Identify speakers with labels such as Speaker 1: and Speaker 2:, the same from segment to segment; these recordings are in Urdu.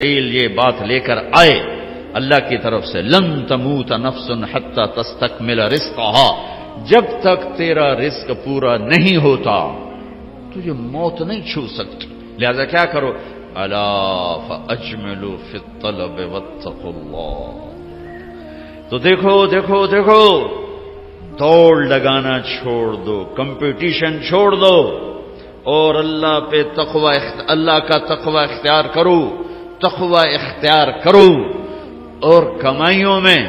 Speaker 1: یہ بات لے کر آئے اللہ کی طرف سے، لن تموت نفس حتی تستکمل رزقہا، جب تک تیرا رزق پورا نہیں ہوتا تجھے موت نہیں چھو سکتی، لہذا کیا کرو، الا فاجملوا فی الطلب واتقوا اللہ۔ تو دیکھو دیکھو دیکھو، دوڑ لگانا چھوڑ دو، کمپٹیشن چھوڑ دو، اور اللہ پہ تقوی، اللہ کا تقوی اختیار کرو، تقوی اختیار کرو، اور کمائیوں میں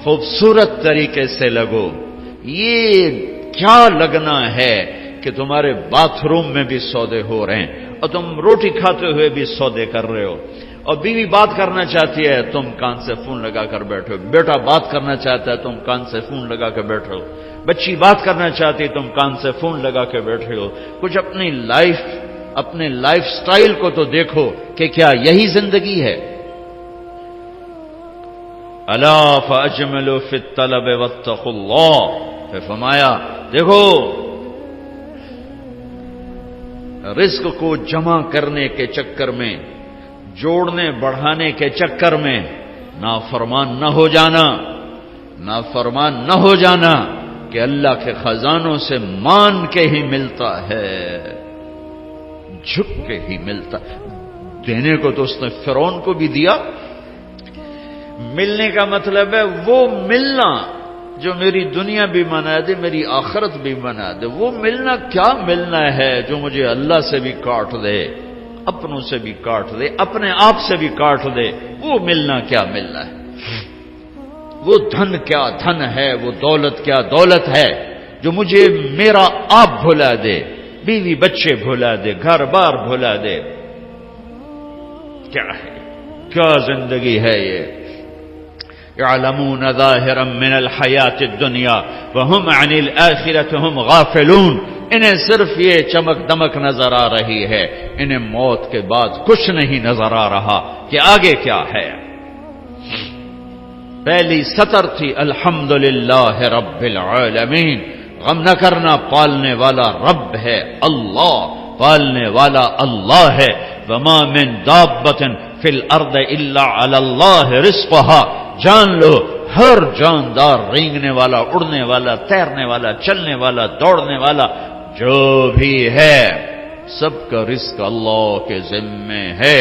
Speaker 1: خوبصورت طریقے سے لگو۔ یہ کیا لگنا ہے کہ تمہارے باتھ روم میں بھی سودے ہو رہے ہیں اور تم روٹی کھاتے ہوئے بھی سودے کر رہے ہو، اور بیوی بات کرنا چاہتی ہے تم کان سے فون لگا کر بیٹھو، بیٹا بات کرنا چاہتا ہے تم کان سے فون لگا کر بیٹھو، بچی بات کرنا چاہتی ہے تم کان سے فون لگا کے بیٹھے ہو۔ کچھ اپنے لائف سٹائل کو تو دیکھو کہ کیا یہی زندگی ہے؟ الا فاجملوا فی الطلب واتقوا اللہ، پھر فرمایا دیکھو رزق کو جمع کرنے کے چکر میں، جوڑنے بڑھانے کے چکر میں نافرمان نہ ہو جانا، نافرمان نہ ہو جانا کہ اللہ کے خزانوں سے مان کے ہی ملتا ہے، جھک کے ہی ملتا۔ دینے کو تو اس نے فرعون کو بھی دیا، ملنے کا مطلب ہے وہ ملنا جو میری دنیا بھی بنا دے، میری آخرت بھی بنا دے۔ وہ ملنا کیا ملنا ہے جو مجھے اللہ سے بھی کاٹ دے، اپنوں سے بھی کاٹ دے، اپنے آپ سے بھی کاٹ دے، وہ ملنا کیا ملنا ہے؟ وہ دھن کیا دھن ہے، وہ دولت کیا دولت ہے جو مجھے میرا آپ بھلا دے، بیوی بچے بھلا دے، گھر بار بھلا دے؟ کیا ہے، کیا زندگی ہے یہ؟ یعلمون ظاہرا من الحیات الدنیا وہم عن الآخرۃ ہم غافلون، انہیں صرف یہ چمک دمک نظر آ رہی ہے، انہیں موت کے بعد کچھ نہیں نظر آ رہا کہ آگے کیا ہے۔ پہلی سطر تھی الحمدللہ رب العالمین، غم نہ کرنا، پالنے والا رب ہے اللہ، پالنے والا اللہ ہے۔ وما من دابۃ فی الارض الا علی اللہ رزقها، جان لو ہر جاندار، رینگنے والا، اڑنے والا، تیرنے والا، چلنے والا، دوڑنے والا جو بھی ہے، سب کا رزق اللہ کے ذمے ہے۔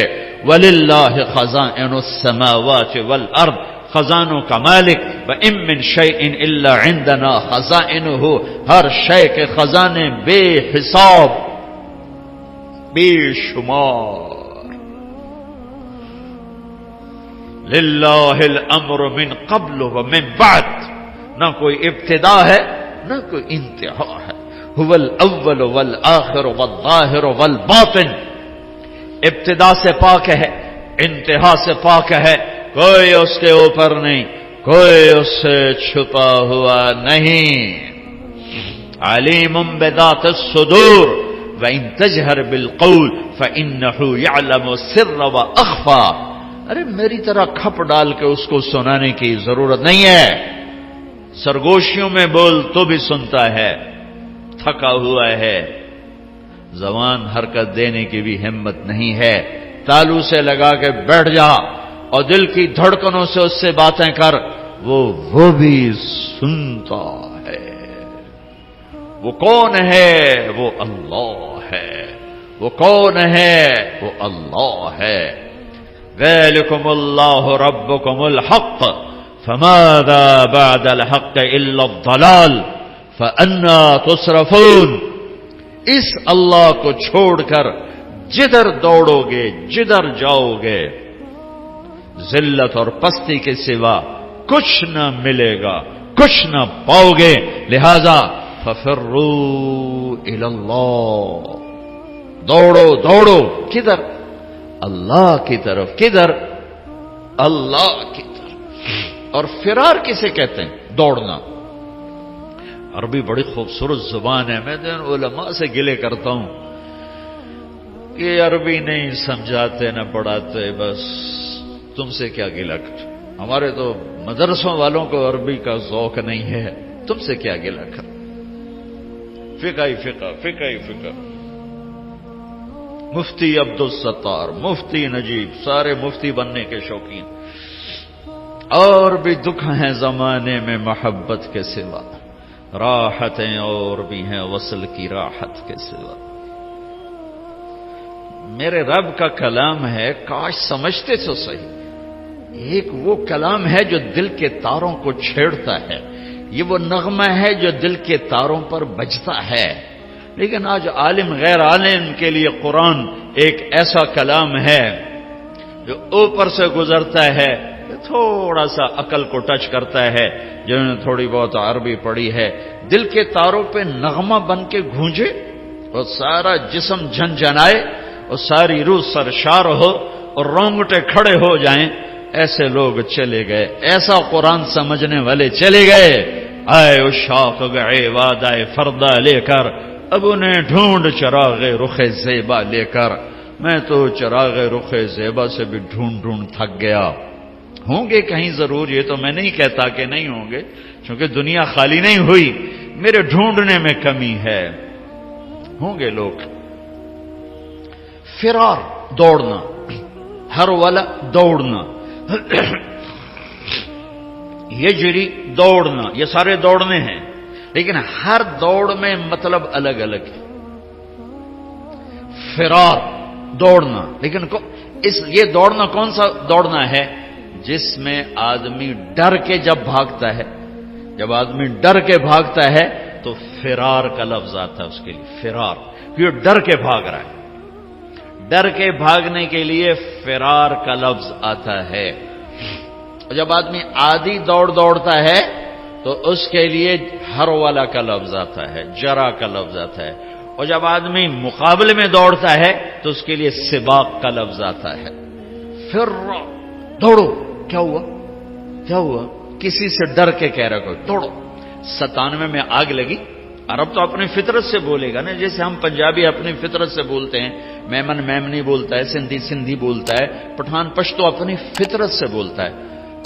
Speaker 1: وَلِلَّهِ خَزَائِنُ السَّمَاوَاتِ وَالْأَرْضِ، خزانوں کا مالک، وَإِن مِّن شَيْءٍ إِلَّا عِندَنَا خَزَائِنُهُ، ہر شے کے خزانے بے حساب، بے شمار۔ للہ الامر من قبل ومن بعد، نہ کوئی ابتدا ہے نہ کوئی انتہا ہے۔ هو الاول والآخر والظاہر والباطن، ابتدا سے پاک ہے، انتہا سے پاک ہے، کوئی اس کے اوپر نہیں، کوئی اس سے چھپا ہوا نہیں۔ علیم بذات الصدور وإن تجہر بالقول فإنه يعلم السر وأخفى، ارے میری طرح کھپ ڈال کے اس کو سنانے کی ضرورت نہیں ہے، سرگوشیوں میں بول تو بھی سنتا ہے، تھکا ہوا ہے، زبان حرکت دینے کی بھی ہمت نہیں ہے، تالو سے لگا کے بیٹھ جا اور دل کی دھڑکنوں سے اس سے باتیں کر، وہ بھی سنتا ہے۔ وہ کون ہے؟ وہ اللہ ہے۔ وہ کون ہے؟ وہ اللہ ہے۔ ذَلِكُمُ اللَّهُ رَبُّكُمُ الْحَقُّ فَمَاذَا بَعْدَ الْحَقِّ إِلَّا الضَّلَالُ فَأَنَّى تُصْرَفُونَ، اس اللہ کو چھوڑ کر جدھر دوڑو گے، جدھر جاؤ گے، ذلت اور پستی کے سوا کچھ نہ ملے گا، کچھ نہ پاؤ گے، لہذا فَفِرُّوا إِلَى اللَّهِ، دوڑو دوڑو، کدھر؟ اللہ کی طرف۔ کدھر؟ اللہ کی طرف۔ اور فرار کسے کہتے ہیں؟ دوڑنا۔ عربی بڑی خوبصورت زبان ہے، میں ان علماء سے گلے کرتا ہوں کہ عربی نہیں سمجھاتے نہ پڑھاتے، بس تم سے کیا گلہ کر، ہمارے تو مدرسوں والوں کو عربی کا ذوق نہیں ہے، تم سے کیا گلہ کر، فقہ ہی فقہ، فقہ ہی فقہ۔ مفتی عبدالستار، مفتی نجیب، سارے مفتی بننے کے شوقین. اور بھی دکھ ہیں زمانے میں محبت کے سوا، راحتیں اور بھی ہیں وصل کی راحت کے سوا. میرے رب کا کلام ہے، کاش سمجھتے تو صحیح. ایک وہ کلام ہے جو دل کے تاروں کو چھیڑتا ہے، یہ وہ نغمہ ہے جو دل کے تاروں پر بجتا ہے. لیکن آج عالم غیر عالم کے لیے قرآن ایک ایسا کلام ہے جو اوپر سے گزرتا ہے، تھوڑا سا عقل کو ٹچ کرتا ہے، جنہوں نے تھوڑی بہت عربی پڑھی ہے، دل کے تاروں پہ نغمہ بن کے گونجے اور سارا جسم جھنجھنائے اور ساری روح سرشار ہو اور رونگٹے کھڑے ہو جائیں. ایسے لوگ چلے گئے، ایسا قرآن سمجھنے والے چلے گئے. آئے اشاق گئے وعدہ فردا لے کر، اب انہیں ڈھونڈ چراغ رخ زیبا لے کر. میں تو چراغ رخ زیبا سے بھی ڈھونڈ تھک گیا. ہوں گے کہیں ضرور، یہ تو میں نہیں کہتا کہ نہیں ہوں گے، چونکہ دنیا خالی نہیں ہوئی، میرے ڈھونڈنے میں کمی ہے. ہوں گے لوگ. فرار، دوڑنا، ہر والا دوڑنا، یجری دوڑنا، یہ سارے دوڑنے ہیں، لیکن ہر دوڑ میں مطلب الگ الگ ہے. فرار دوڑنا، لیکن یہ دوڑنا کون سا دوڑنا ہے؟ جس میں آدمی ڈر کے جب بھاگتا ہے، جب آدمی ڈر کے بھاگتا ہے تو فرار کا لفظ آتا ہے اس کے لیے. فرار، یہ ڈر کے بھاگ رہا ہے، ڈر کے بھاگنے کے لیے فرار کا لفظ آتا ہے. جب آدمی عادی دوڑتا ہے تو اس کے لیے ہر والا کا لفظ آتا ہے، جرا کا لفظ آتا ہے. اور جب آدمی مقابلے میں دوڑتا ہے تو اس کے لیے سباق کا لفظ آتا ہے. پھر دوڑو، کیا ہوا؟ کسی سے ڈر کے کہہ رہا کوئی دوڑو. 97 میں آگ لگی. عرب تو اپنی فطرت سے بولے گا نا، جیسے ہم پنجابی اپنی فطرت سے بولتے ہیں. میمن میمنی بولتا ہے، سندھی بولتا ہے، پٹھان پشتو اپنی فطرت سے بولتا ہے.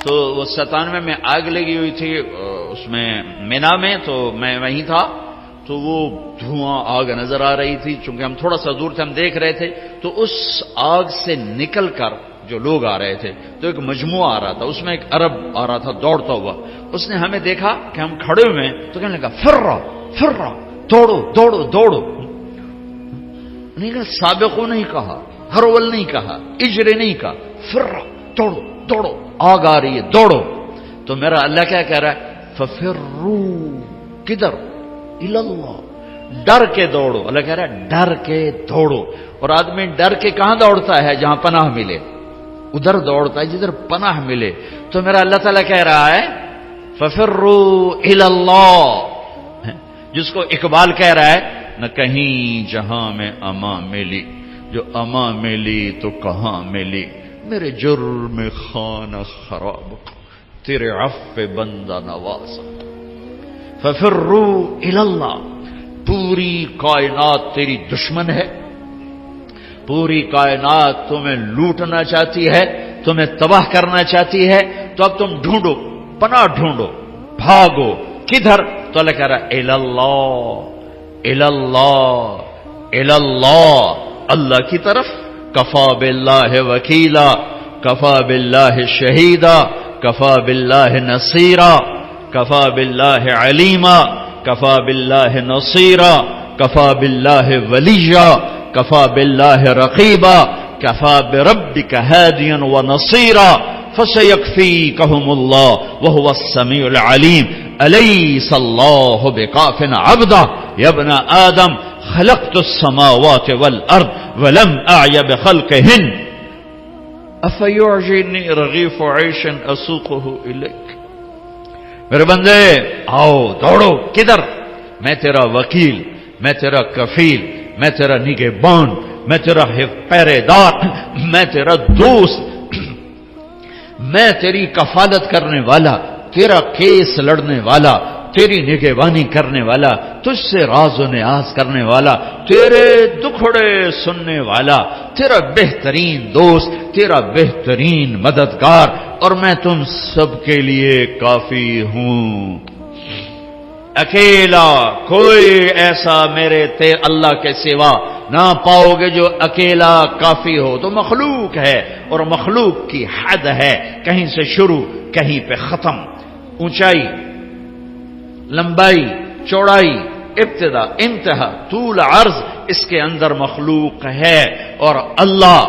Speaker 1: تو وہ 97 میں آگ لگی ہوئی تھی اس میں مینا میں، تو میں وہیں تھا. تو وہ دھواں آگ نظر آ رہی تھی، چونکہ ہم تھوڑا سا دور تھے، ہم دیکھ رہے تھے. تو اس آگ سے نکل کر جو لوگ آ رہے تھے تو ایک مجموعہ آ رہا تھا، اس میں ایک عرب آ رہا تھا دوڑتا ہوا. اس نے ہمیں دیکھا کہ ہم کھڑے ہوئے ہیں تو کہنے لگا فرا، دوڑو. نہیں کہا سابقو نہیں کہا، ہرول نہیں کہا، اجرے نہیں کہا، فرا، دوڑو، آگ آ رہی ہے، دوڑو. تو میرا اللہ کیا کہہ رہا ہے؟ ففرو، کدھر؟ الاللہ، ڈر کے دوڑو. اللہ کہہ رہا ہے ڈر کے دوڑو. اور آدمی ڈر کے کہاں دوڑتا ہے؟ جہاں پناہ ملے، ادھر دوڑتا ہے جدھر پناہ ملے. تو میرا اللہ تعالیٰ کہہ رہا ہے ففرو الاللہ، جس کو اقبال کہہ رہا ہے نہ کہیں جہاں میں امان ملی، جو امان ملی تو کہاں ملی، میرے جرم خانہ خراب، تیرے عفو بندہ نواز. ففرو الاللہ. پوری کائنات تیری دشمن ہے، پوری کائنات تمہیں لوٹنا چاہتی ہے، تمہیں تباہ کرنا چاہتی ہے. تو اب تم ڈھونڈو، پناہ ڈھونڈو، بھاگو. کدھر؟ تو اللہ کہہ رہا ہے الاللہ، اللہ کی طرف. کفا باللہ وکیلا، کفا باللہ شہیدا، کفا باللہ نصیرا، کفا باللہ علیما، کفا باللہ نصیرا، کفا باللہ ولیا، کفا باللہ رقیبا، کفا بربک ہادیا ونصیرا، فسیکفیکہم اللہ وہو السمیع العلیم. الیس اللہ بکاف عبدہ یا ابن آدم خلقت السماوات والارض ولم اعی بخلقہن افیعجنی رغیف عیش اسوقہ الیک. میرے بندے آؤ، دوڑو. کدھر؟ میں تیرا وکیل، میں تیرا کفیل، میں تیرا نگہبان، میں تیرا پہرے دار، میں تیرا دوست، میں تیری کفالت کرنے والا، تیرا کیس لڑنے والا، تیری نگہبانی کرنے والا، تجھ سے راز و نیاز کرنے والا، تیرے دکھڑے سننے والا، تیرا بہترین دوست، تیرا بہترین مددگار، اور میں تم سب کے لیے کافی ہوں. اکیلا کوئی ایسا میرے اللہ کے سوا نہ پاؤ گے جو اکیلا کافی ہو. تو مخلوق ہے اور مخلوق کی حد ہے، کہیں سے شروع کہیں پہ ختم، اونچائی، لمبائی، چوڑائی، ابتدا، انتہا، طول، عرض، اس کے اندر مخلوق ہے. اور اللہ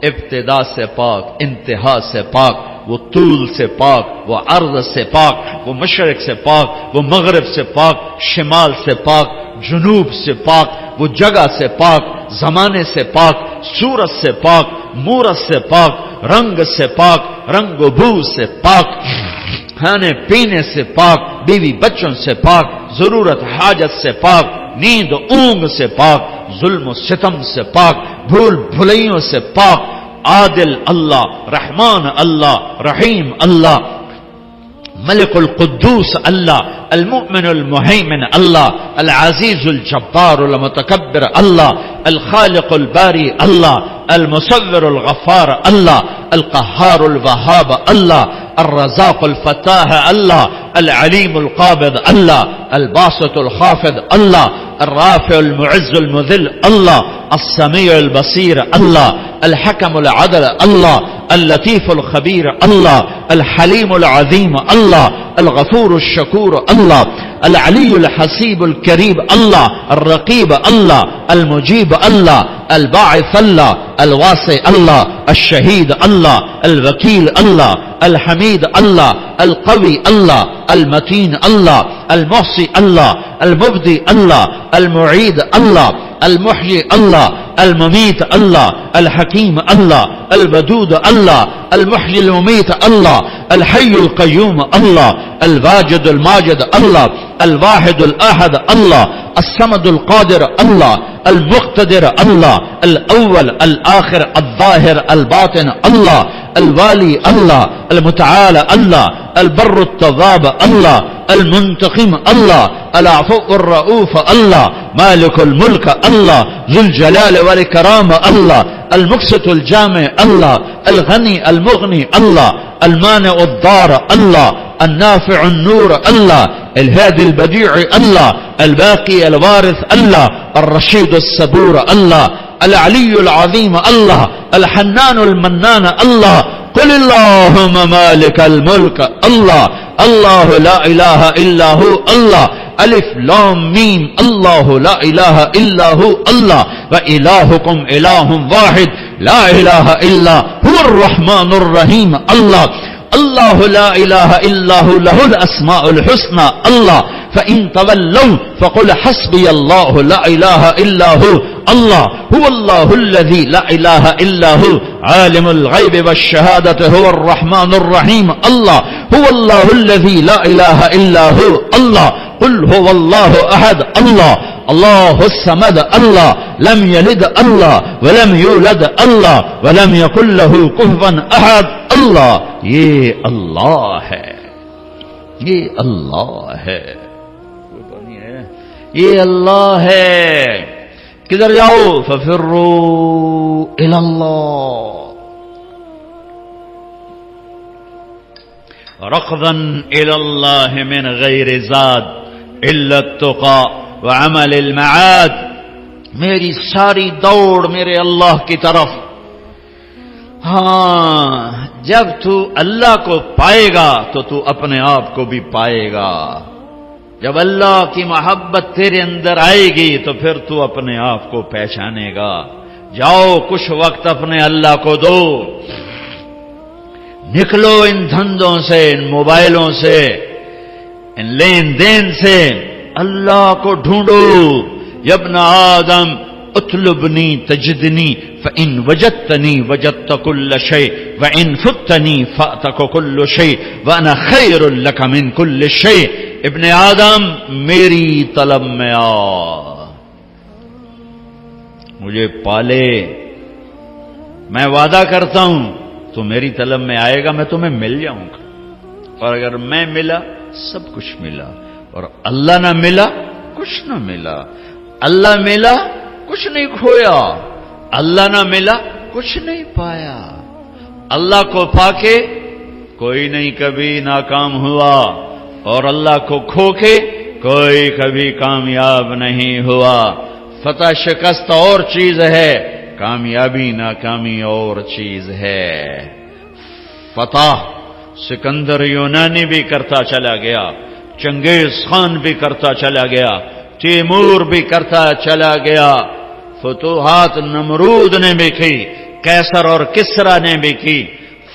Speaker 1: ابتدا سے پاک، انتہا سے پاک، وہ طول سے پاک، وہ عرض سے پاک، وہ مشرق سے پاک، وہ مغرب سے پاک، شمال سے پاک، جنوب سے پاک، وہ جگہ سے پاک، زمانے سے پاک، صورت سے پاک، مورت سے پاک، رنگ سے پاک، رنگ و بو سے پاک، کھانے پینے سے پاک، بیوی بچوں سے پاک، ضرورت حاجت سے پاک، نیند اونگ سے پاک، ظلم و ستم سے پاک، بھول بھلائیوں سے پاک. عادل اللہ، رحمان اللہ، رحیم اللہ، ملک القدوس اللہ، المؤمن المہیمن اللہ، العزیز الجبار المتکبر اللہ، الخالق الباری اللہ، المصور الغفار اللہ، القہار الوہاب اللہ، الرزاق الفتاح اللہ، العلیم القابض اللہ، الباسط الخافض اللہ، الرافع المعز المذل اللہ، السمیع البصیر اللہ، الحکم العدل اللہ، اللطیف الخبیر اللہ، الحلیم العظیم اللہ، الغفور الشکور اللہ، العلی الحسیب الکریم اللہ، الرقیب اللہ، المجیب اللہ، الباعث اللہ، الواسع اللہ، الشہید اللہ، الوکیل اللہ، الحمید اللہ، القوی اللہ، المتین اللہ، المحصی اللہ، المبدی اللہ، المعید اللہ، المحیی اللہ، الممیت اللہ، الحکیم اللہ، الودود اللہ، المحیی الممیت اللہ، الحی القیوم اللہ، الواجد الماجد اللہ، الواحد الاحد اللہ، الصمد القادر اللہ، المقتدر اللہ، الاول الآخر الظاہر الباطن اللہ، الوالی اللہ، المتعال اللہ، البر التواب اللہ، المنتقم اللہ، العفو الرؤوف اللہ، مالک الملک اللہ، ذو الجلال والاکرام اللہ، المقسط الجامع اللہ، الغنی المغنی اللہ، المانع الضار اللہ، النافع النور اللہ، الهادي البديع الله، الباقي الوارث الله، الرشيد الصبور الله، العلي العظيم الله، الحنان المنان الله. قل اللهم مالك الملك الله، الله لا إله إلا هو الله، ألف لام ميم، الله لا إله إلا هو الله، وإلهكم إله واحد لا إله إلا هو الرحمن الرحيم الله. الله لا إله إلا هو له الأسماء الحسنى الله. فإن تولوا فقل حسبي الله لا إله إلا هو الله. هو الله الذي لا إله إلا هو عالم الغيب والشهادة هو الرحمن الرحيم الله. هو الله الذي لا إله إلا هو الله. قل هو الله أحد الله الله الصمد الله لم يلد الله ولم يولد الله ولم يكن له كفوا أحد الله. یہ اللہ ہے، یہ اللہ ہے، یہ اللہ ہے. کدھر جاؤ؟ ففروا الی اللہ ركضا الی اللہ من غیر زاد الا التقى وعمل المعاد. میری ساری دوڑ میرے اللہ کی طرف. ہاں، جب تو اللہ کو پائے گا تو تو اپنے آپ کو بھی پائے گا. جب اللہ کی محبت تیرے اندر آئے گی تو پھر تو اپنے آپ کو پہچانے گا. جاؤ کچھ وقت اپنے اللہ کو دو. نکلو ان دھندوں سے، ان موبائلوں سے، ان لین دین سے. اللہ کو ڈھونڈو. یا ابن آدم اطلبنی تجدنی فإن وجدتنی وجدت كل شيء وإن فتنی فأتك كل شيء وأنا خير لك من كل شيء. ابن آدم میری طلب میں آ، مجھے پالے. میں وعدہ کرتا ہوں تو میری طلب میں آئے گا، میں تمہیں مل جاؤں گا. اور اگر میں ملا سب کچھ ملا، اور اللہ نہ ملا کچھ نہ ملا. اللہ ملا کچھ نہیں کھویا، اللہ نہ ملا کچھ نہیں پایا. اللہ کو پا کے کوئی نہیں کبھی ناکام ہوا، اور اللہ کو کھو کے کوئی کبھی کامیاب نہیں ہوا. فتح شکست اور چیز ہے، کامیابی ناکامی اور چیز ہے. فتح سکندر یونانی بھی کرتا چلا گیا، چنگیز خان بھی کرتا چلا گیا، تیمور بھی کرتا چلا گیا، فتوحات نمرود نے بھی کی، قیصر اور کسرا نے بھی کی.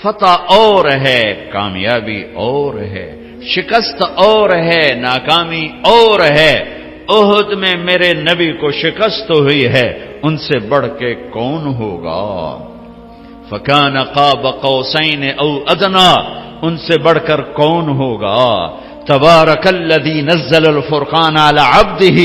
Speaker 1: فتح اور ہے، کامیابی اور ہے، شکست اور ہے، ناکامی اور ہے. احد میں میرے نبی کو شکست ہوئی ہے، ان سے بڑھ کے کون ہوگا؟ فکان قاب قوسین او ادنا، ان سے بڑھ کر کون ہوگا؟ تبارک الذی نزل الفرقان علی عبدہ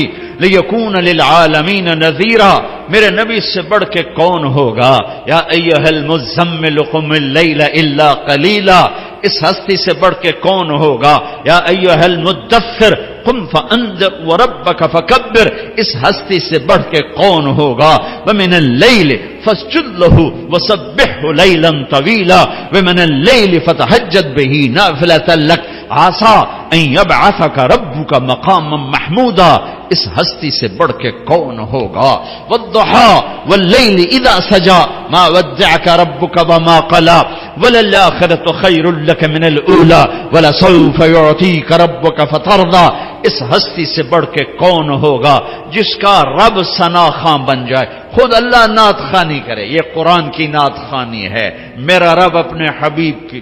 Speaker 1: لیکون للعالمین نذیرا، میرے نبی سے بڑھ کے کون ہوگا؟ یا ایھا المزمل قم اللیل الا قلیلا، اس ہستی سے بڑھ کے کون ہوگا؟ یا ایھا المدثر قم فانذر وربک فکبر، اس ہستی سے بڑھ کے کون ہوگا؟ ومن اللیل فاسجد لہ وسبحہ لیلا طویلا ومن اللیل فتہجد بہ نافلۃ لک عسیٰ ان یبعثک ربک مقاما محمودا، اس ہستی سے بڑھ کے کون ہوگا؟ والضحی واللیل اذا سجی ما ودعک ربک وما قلی وللآخرۃ خیر لک من الاولی ولسوف یعطیک ربک فترضی، اس ہستی سے بڑھ کے کون ہوگا جس کا رب ثنا خواں بن جائے، خود اللہ نعت خوانی کرے. یہ قرآن کی نعت خوانی ہے. میرا رب اپنے حبیب کی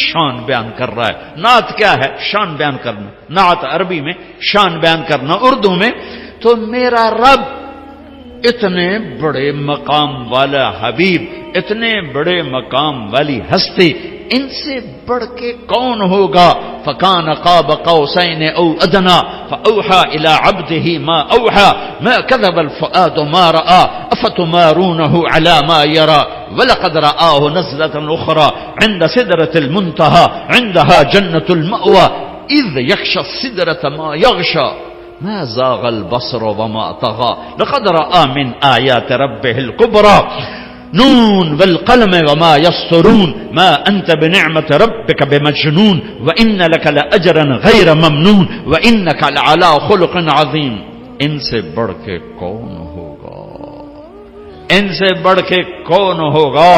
Speaker 1: شان بیان کر رہا ہے. نعت کیا ہے؟ شان بیان کرنا. نعت عربی میں، شان بیان کرنا اردو میں. تو میرا رب اتنے بڑے مقام والا حبیب، اتنے بڑے مقام والی ہستی، ان سے بڑھ کے کون ہوگا؟ فکان قاب قوسین او ادنا فاوحى الى عبده ما اوحى ما كذب الفؤاد ما راى افتمارونه على ما يرى ولقد رآه نزلة اخرى عند سدرة المنتهى عندها جنة المأوى اذ يغشى السدرة ما يغشى ما زاغ البصر وما طغى لقد رأى من آيات ربه الكبرى نون والقلم وما يسطرون ما أنت بنعمة ربك بمجنون وإن لك لأجرا غير ممنون وإنك لعلى خلق عظيم. ان سے بڑھ کے کون ہوگا؟ ان سے بڑھ کے کون ہوگا؟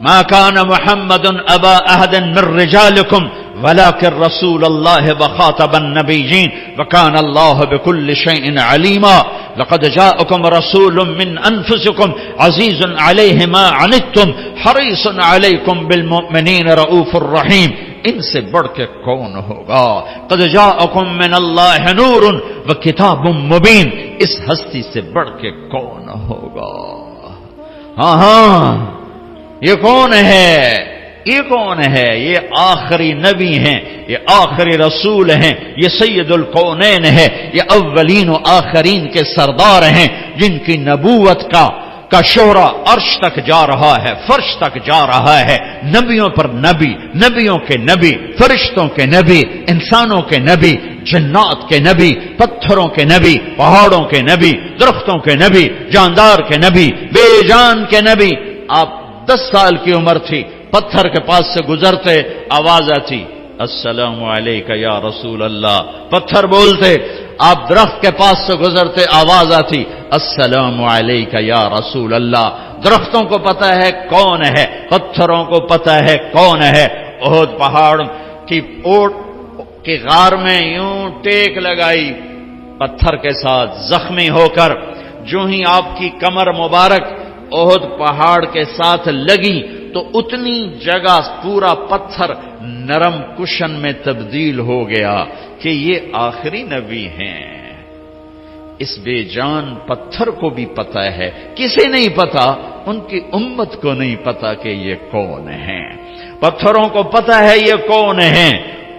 Speaker 1: ما كان محمد أبا أحد من رجالكم ولكن رسول الله وخاتم النبيين وكان الله بكل شيء عليما. لقد جاءكم رسول من أنفسكم عزيز عليه ما عنتم حريص عليكم بالمؤمنين رؤوف رحيم. ان سے بڑھ کے کون ہوگا؟ قد جاءكم من الله نور وكتاب مبين، اس ہستی سے بڑھ کے کون ہوگا؟ ہاں یہ کون ہے؟ یہ کون ہے؟ یہ آخری نبی ہیں، یہ آخری رسول ہیں، یہ سید الکونین ہے، یہ اولین و آخرین کے سردار ہیں، جن کی نبوت کا شہرہ عرش تک جا رہا ہے، فرش تک جا رہا ہے. نبیوں پر نبی، نبیوں کے نبی، فرشتوں کے نبی، انسانوں کے نبی، جنات کے نبی، پتھروں کے نبی، پہاڑوں کے نبی، درختوں کے نبی، جاندار کے نبی، بے جان کے نبی. آپ 10 سال کی عمر تھی، پتھر کے پاس سے گزرتے آواز آتی السلام علیکہ یا رسول اللہ، پتھر بولتے. آپ درخت کے پاس سے گزرتے آواز آتی السلام علیکہ یا رسول اللہ. درختوں کو پتہ ہے کون ہے، پتھروں کو پتہ ہے کون ہے. احد پہاڑ کی اوٹ کی غار میں یوں ٹیک لگائی پتھر کے ساتھ، زخمی ہو کر جو ہی آپ کی کمر مبارک احد پہاڑ کے ساتھ لگی تو اتنی جگہ پورا پتھر نرم کشن میں تبدیل ہو گیا کہ یہ آخری نبی ہیں. اس بے جان پتھر کو بھی پتہ ہے، کسے نہیں پتا؟ ان کی امت کو نہیں پتا کہ یہ کون ہیں. پتھروں کو پتا ہے یہ کون ہیں،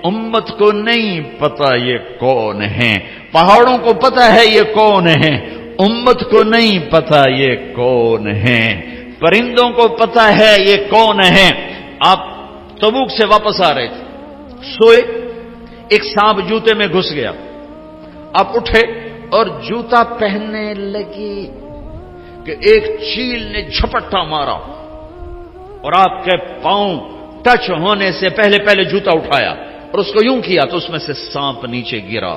Speaker 1: امت کو نہیں پتا یہ کون ہیں. پہاڑوں کو پتا ہے یہ کون ہیں، امت کو نہیں پتا یہ کون ہیں. پرندوں کو پتا ہے یہ کون ہیں. آپ تبوک سے واپس آ رہے تھے، سوئے، ایک سانپ جوتے میں گھس گیا. آپ اٹھے اور جوتا پہننے لگے کہ ایک چیل نے جھپٹا مارا اور آپ کے پاؤں ٹچ ہونے سے پہلے پہلے جوتا اٹھایا اور اس کو یوں کیا تو اس میں سے سانپ نیچے گرا.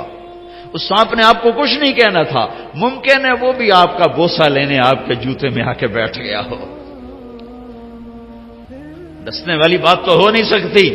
Speaker 1: اس سانپ نے آپ کو کچھ نہیں کہنا تھا، ممکن ہے وہ بھی آپ کا بوسہ لینے آپ کے جوتے میں آ کے بیٹھ گیا ہو. ڈسنے والی بات تو ہو نہیں سکتی.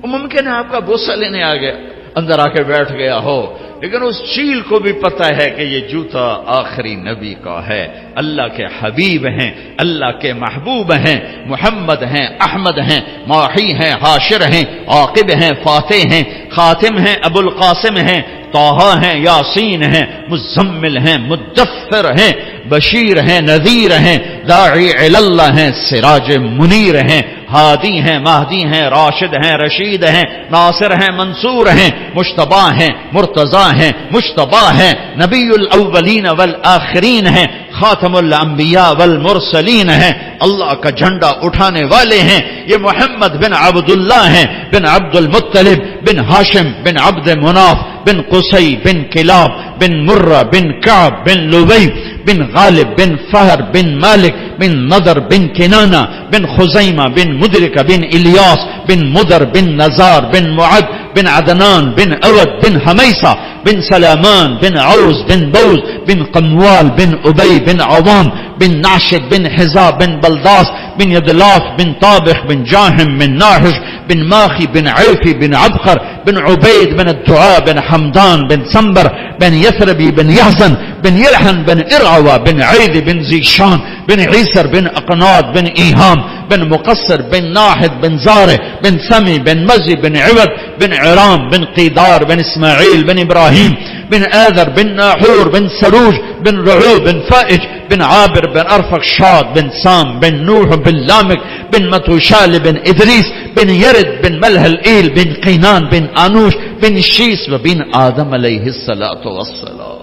Speaker 1: ممکن ہے آپ کا بوسہ لینے آ گیا، اندر آ کے بیٹھ گیا ہو، لیکن اس چیل کو بھی پتا ہے کہ یہ جوتا آخری نبی کا ہے، اللہ کے حبیب ہیں، اللہ کے محبوب ہیں، محمد ہیں، احمد ہیں، ماحی ہیں، حاشر ہیں، عاقب ہیں، فاتح ہیں، خاتم ہیں، ابو القاسم ہیں، طٰہٰ ہیں، یاسین ہیں، مزمل ہیں، مدثر ہیں، بشیر ہیں، نذیر ہیں، داعی الی اللہ ہیں، سراج منیر ہیں، ہادی ہیں، مہدی ہیں، راشد ہیں، رشید ہیں، ناصر ہیں، منصور ہیں، مجتبی ہیں، مرتضی ہیں، مجتبی ہیں، نبی الاولین والآخرین ہیں، خاتم الانبیاء والمرسلین ہیں، اللہ کا جھنڈا اٹھانے والے ہیں. یہ محمد بن عبداللہ ہیں، بن عبد المطلب، بن ہاشم، بن عبد مناف، بن قصی، بن کلاب، بن مرہ، بن کعب، بن لبی، بن غالب، بن فہر، بن مالک، بن نضر، بن کنانہ، بن خزیمہ، بن مدرکہ، بن الیاس، بن مدر، بن نزار، بن معد، بن عدنان، بن اود، بن حمیسہ، بن سلامان، بن عوز، بن بوز، بن قموال، بن ابی، بن عوام، بن ناشد، بن حزاب، بن بلداس، بن یدلاف، بن طابخ، بن جاہم، بن ناحش، بن ماخی، بن عیفی، بن عبخر، بن عبید، بن الدعاء، بن حمدان، بن سنبر، بن یثربی، بن یحزن، بن یلحن، بن ارعوہ، بن عید، بن زیشان، بن عیسر، بن اقناد، بن ایہام، بن مقصر، بن ناحد، بن زارع، بن سمی، بن مزی، بن عود، بن عرام، بن قیدار، بن اسماعیل، بن ابراہیم، بن آذر، بن ناحور، بن سروج، بن رعوب، بن فائج، بن عابر، بن ارفخشاد، بن سام، بن نوح، بن لامک، بن متوشال، بن ادریس، بن یرد، بن ملح الایل، بن قینان، بن آنوش، بن شیس، و بن آدم علیہ الصلاۃ والسلام.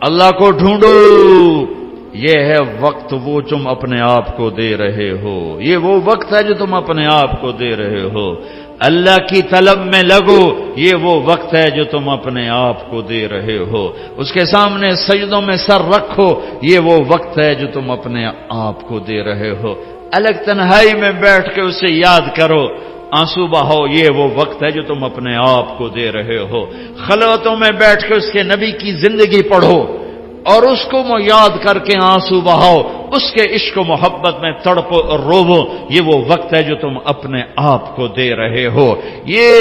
Speaker 1: اللہ کو ڈھونڈو، یہ ہے وقت وہ تم اپنے آپ کو دے رہے ہو، یہ وہ وقت ہے جو تم اپنے آپ کو دے رہے ہو. اللہ کی طلب میں لگو، یہ وہ وقت ہے جو تم اپنے آپ کو دے رہے ہو. اس کے سامنے سجدوں میں سر رکھو، یہ وہ وقت ہے جو تم اپنے آپ کو دے رہے ہو. الگ تنہائی میں بیٹھ کے اسے یاد کرو، آنسو بہاؤ، یہ وہ وقت ہے جو تم اپنے آپ کو دے رہے ہو. خلوتوں میں بیٹھ کے اس کے نبی کی زندگی پڑھو اور اس کو یاد کر کے آنسو بہاؤ، اس کے عشق و محبت میں تڑپو اور روو، یہ وہ وقت ہے جو تم اپنے آپ کو دے رہے ہو. یہ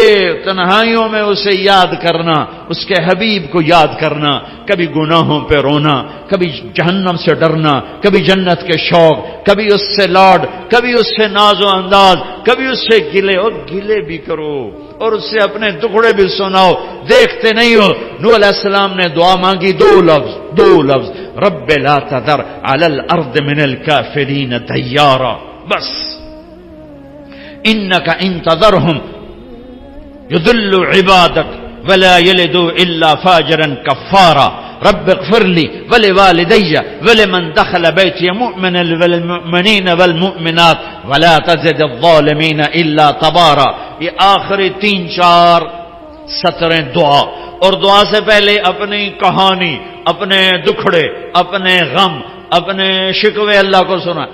Speaker 1: تنہائیوں میں اسے یاد کرنا، اس کے حبیب کو یاد کرنا، کبھی گناہوں پہ رونا، کبھی جہنم سے ڈرنا، کبھی جنت کے شوق، کبھی اس سے لاڈ، کبھی اس سے ناز و انداز، کبھی اس سے گلے، اور گلے بھی کرو اور اس سے اپنے دکھڑے بھی سناؤ. دیکھتے نہیں ہو نوح علیہ السلام نے دعا مانگی، دو لفظ، رب لا تذر علی الارض من الکافرین دیارا، بس انک ان تذرہم یضلوا عبادک ولا یلدوا الا فاجرا کفارا رب اغفر لی ولوالدی ولمن دخل بیتی مؤمنا والمؤمنین والمؤمنات ولا تزد الظالمین الا تبارا. یہ آخری 3-4 سطریں دعا، اور دعا سے پہلے اپنی کہانی، اپنے دکھڑے، اپنے غم، اپنے شکوے اللہ کو سنا،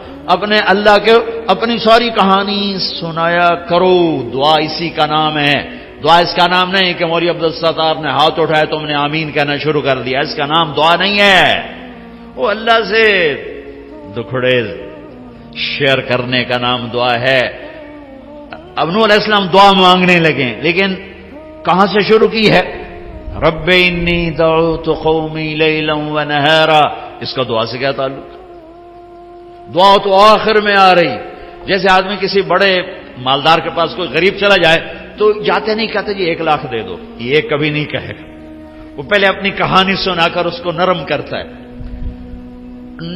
Speaker 1: اپنی ساری کہانی سنایا کرو. دعا اسی کا نام ہے. دعا اس کا نام نہیں کہ مولوی عبدالستار نے ہاتھ اٹھایا تم نے آمین کہنا شروع کر دیا، اس کا نام دعا نہیں ہے. وہ اللہ سے دکھڑے شیئر کرنے کا نام دعا ہے. اب نوح علیہ السلام دعا مانگنے لگے، لیکن کہاں سے شروع کی ہے؟ رب انی دعوت قومی لیلا ونہارا. اس کا دعا سے کیا تعلق؟ دعا تو آخر میں آ رہی. جیسے آدمی کسی بڑے مالدار کے پاس کوئی غریب چلا جائے تو جاتے نہیں کہتے جی 1 لاکھ دے دو، یہ کبھی نہیں کہے گا. وہ پہلے اپنی کہانی سنا کر اس کو نرم کرتا ہے.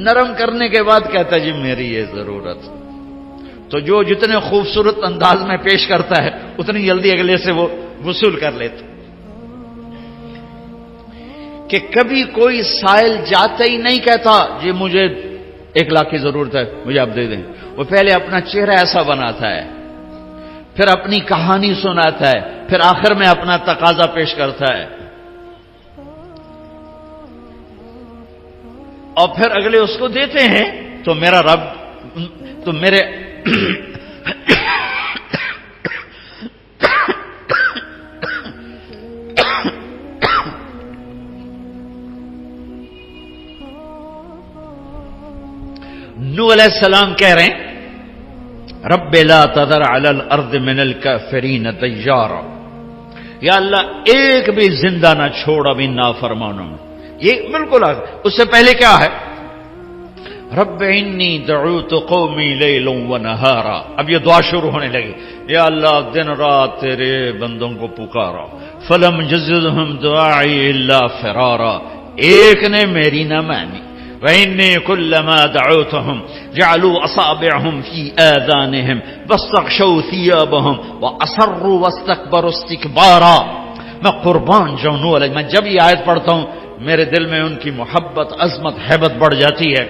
Speaker 1: نرم کرنے کے بعد کہتا ہے جی میری یہ ضرورت. تو جو جتنے خوبصورت انداز میں پیش کرتا ہے اتنی جلدی اگلے سے وہ وصول کر لیتا. کہ کبھی کوئی سائل جاتے ہی نہیں کہتا جی مجھے 1 لاکھ کی ضرورت ہے مجھے آپ دے دیں. وہ پہلے اپنا چہرہ ایسا بناتا ہے، پھر اپنی کہانی سناتا ہے، پھر آخر میں اپنا تقاضا پیش کرتا ہے، اور پھر اگلے اس کو دیتے ہیں. تو میرا رب تو میرے نوح علیہ السلام کہہ رہے ہیں رب لا تذر علی الارض من الکافرین دیارا، یا اللہ ایک بھی زندہ نہ چھوڑ ابھی نافرمانوں میں. یہ بالکل اس سے پہلے کیا ہے؟ رب انی دعوت قومی لیلا ونہارا. اب یہ دعا شروع ہونے لگی، یا اللہ دن رات تیرے بندوں کو پکارا. فلم یزدہم دعائی الا فرارا، ایک نے میری نہ مانی. وإني كلما دعوتهم جعلوا أصابعهم في آذانهم واستغشوا ثيابهم وأصروا واستكبروا استكبارا. میں قربان جاؤں نوح علیہ، میں جب یہ آیت پڑھتا ہوں میرے دل میں ان کی محبت، عظمت، ہیبت بڑھ جاتی ہے.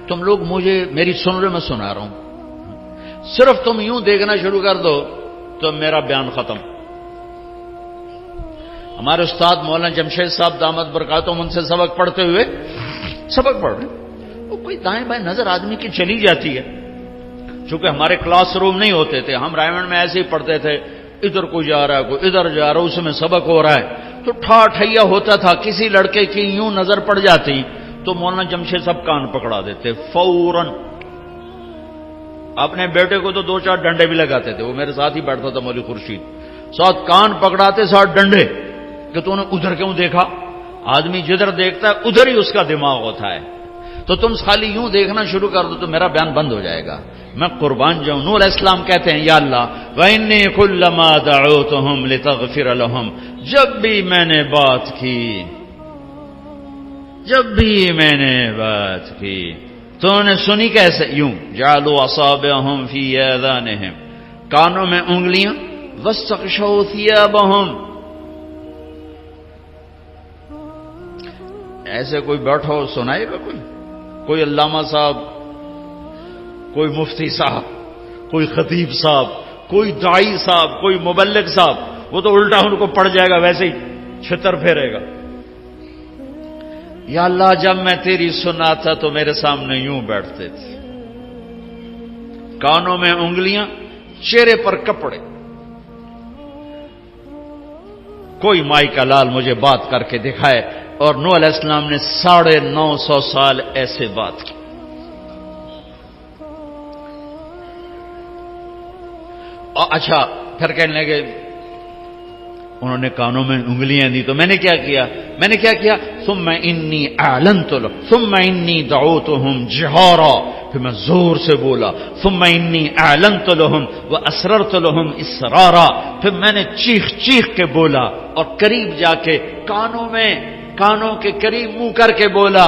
Speaker 1: تم لوگ مجھے میری سن رہے، میں سنا رہا ہوں، صرف تم یوں دیکھنا شروع کر دو تو میرا بیان ختم. ہمارے استاد مولانا جمشید صاحب دامت برکاتہم ان سے سبق پڑھتے ہوئے سبق پڑھ رہے، وہ کوئی دائیں بائیں نظر آدمی کی چلی جاتی ہے. چونکہ ہمارے کلاس روم نہیں ہوتے تھے، ہم رائمنڈ میں ایسے ہی پڑھتے تھے، ادھر کوئی جا رہا ہے کوئی ادھر جا رہا ہے، اس میں سبق ہو رہا ہے تو ٹھیا ہوتا تھا. کسی لڑکے کی یوں نظر پڑ جاتی تو مولانا جمشید صاحب کان پکڑا دیتے فوراً. اپنے بیٹے کو تو 2-4 ڈنڈے بھی لگاتے تھے، وہ میرے ساتھ ہی بیٹھتا تھا مولوی خورشید، ساتھ کان پکڑاتے ساتھ ڈنڈے کہ تو نے ادھر کیوں دیکھا. آدمی جدھر دیکھتا ہے ادھر ہی اس کا دماغ ہوتا ہے. تو تم خالی یوں دیکھنا شروع کر دو تو میرا بیان بند ہو جائے گا. میں قربان جاؤں. نوح علیہ السلام کہتے ہیں یا اللہ وَإِنِّي كُلَّمَا دَعَوْتُهُمْ لِتَغْفِرَ لَهُمْ، جب بھی میں نے بات کی تو نے سنی کیسے؟ یوں جعلوا اصابعهم في آذانهم، کانوں میں انگلیاں، واستغشوا ثيابهم. ایسے کوئی بیٹھا ہو سنائے گا؟ کوئی علامہ صاحب، کوئی مفتی صاحب، کوئی خطیب صاحب، کوئی داعی صاحب، کوئی مبلغ صاحب، وہ تو الٹا ان کو پڑ جائے گا، ویسے ہی چھتر پھیرے گا. یا اللہ جب میں تیری سناتا تو میرے سامنے یوں بیٹھتے تھے، کانوں میں انگلیاں، چہرے پر کپڑے. کوئی مائی کا لال مجھے بات کر کے دکھائے. اور نوح علیہ السلام نے 950 سال ایسے بات کی. اور اچھا پھر کہنے لگے انہوں نے کانوں میں انگلیاں دی تو میں نے کیا کیا ثم انی اعلنت لهم ثم انی دعوتهم جہارا، پھر میں زور سے بولا. ثم انی اعلنت لهم واسررت لهم اسرارا، پھر میں نے چیخ کے بولا اور قریب جا کے کانوں کے قریب منہ کر کے بولا.